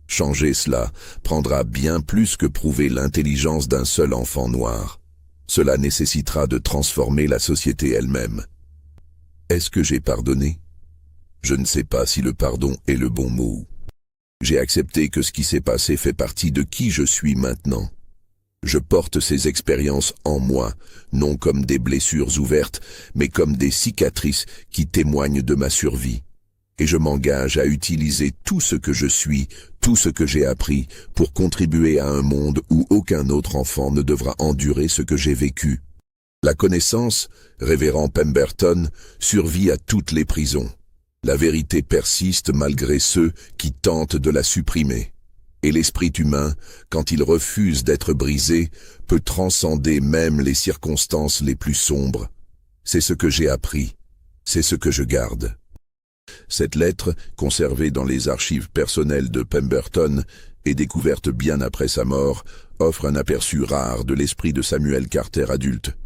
Changer cela prendra bien plus que prouver l'intelligence d'un seul enfant noir. Cela nécessitera de transformer la société elle-même. Est-ce que j'ai pardonné? Je ne sais pas si le pardon est le bon mot. J'ai accepté que ce qui s'est passé fait partie de qui je suis maintenant. Je porte ces expériences en moi, non comme des blessures ouvertes, mais comme des cicatrices qui témoignent de ma survie. Et je m'engage à utiliser tout ce que je suis, tout ce que j'ai appris, pour contribuer à un monde où aucun autre enfant ne devra endurer ce que j'ai vécu. La connaissance, révérend Pemberton, survit à toutes les prisons. La vérité persiste malgré ceux qui tentent de la supprimer. Et l'esprit humain, quand il refuse d'être brisé, peut transcender même les circonstances les plus sombres. C'est ce que j'ai appris, c'est ce que je garde. Cette lettre, conservée dans les archives personnelles de Pemberton et découverte bien après sa mort, offre un aperçu rare de l'esprit de Samuel Carter adulte.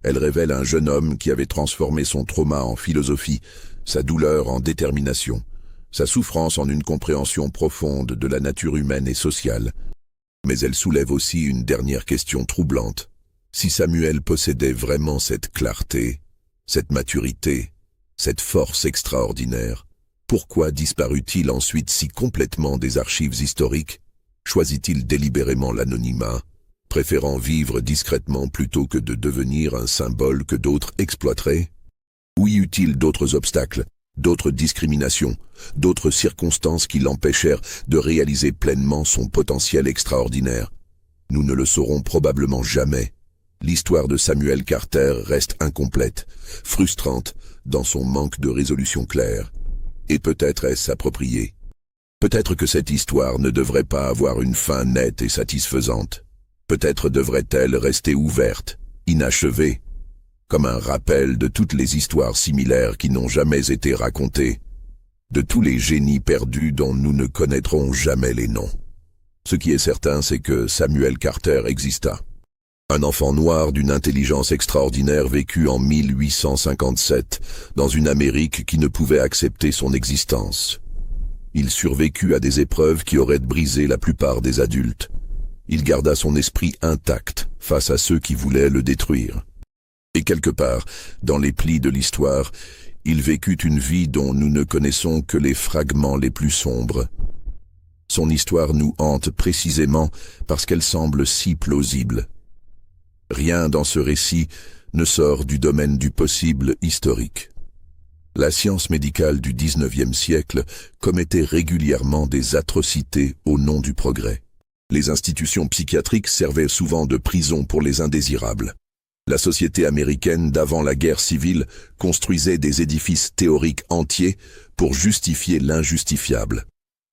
Elle révèle un jeune homme qui avait transformé son trauma en philosophie, sa douleur en détermination, sa souffrance en une compréhension profonde de la nature humaine et sociale. Mais elle soulève aussi une dernière question troublante. Si Samuel possédait vraiment cette clarté, cette maturité, cette force extraordinaire, pourquoi disparut-il ensuite si complètement des archives historiques? Choisit-il délibérément l'anonymat, préférant vivre discrètement plutôt que de devenir un symbole que d'autres exploiteraient? Ou y eut-il d'autres obstacles, d'autres discriminations, d'autres circonstances qui l'empêchèrent de réaliser pleinement son potentiel extraordinaire? Nous ne le saurons probablement jamais. L'histoire de Samuel Carter reste incomplète, frustrante dans son manque de résolution claire. Et peut-être est-ce approprié. Peut-être que cette histoire ne devrait pas avoir une fin nette et satisfaisante. Peut-être devrait-elle rester ouverte, inachevée, comme un rappel de toutes les histoires similaires qui n'ont jamais été racontées, de tous les génies perdus dont nous ne connaîtrons jamais les noms. Ce qui est certain, c'est que Samuel Carter exista. Un enfant noir d'une intelligence extraordinaire vécu en 1857, dans une Amérique qui ne pouvait accepter son existence. Il survécut à des épreuves qui auraient brisé la plupart des adultes. Il garda son esprit intact face à ceux qui voulaient le détruire. Et quelque part, dans les plis de l'histoire, il vécut une vie dont nous ne connaissons que les fragments les plus sombres. Son histoire nous hante précisément parce qu'elle semble si plausible. Rien dans ce récit ne sort du domaine du possible historique. La science médicale du XIXe siècle commettait régulièrement des atrocités au nom du progrès. Les institutions psychiatriques servaient souvent de prison pour les indésirables. La société américaine d'avant la guerre civile construisait des édifices théoriques entiers pour justifier l'injustifiable.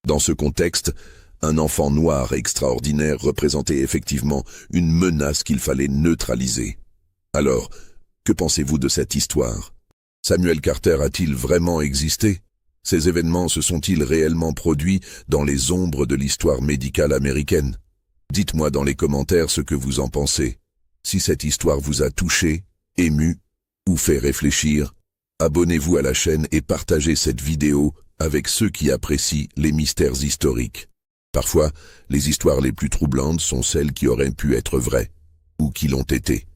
Dans ce contexte, un enfant noir extraordinaire représentait effectivement une menace qu'il fallait neutraliser. Alors, que pensez-vous de cette histoire? Samuel Carter a-t-il vraiment existé? Ces événements se sont-ils réellement produits dans les ombres de l'histoire médicale américaine? Dites-moi dans les commentaires ce que vous en pensez. Si cette histoire vous a touché, ému ou fait réfléchir, abonnez-vous à la chaîne et partagez cette vidéo avec ceux qui apprécient les mystères historiques. Parfois, les histoires les plus troublantes sont celles qui auraient pu être vraies, ou qui l'ont été.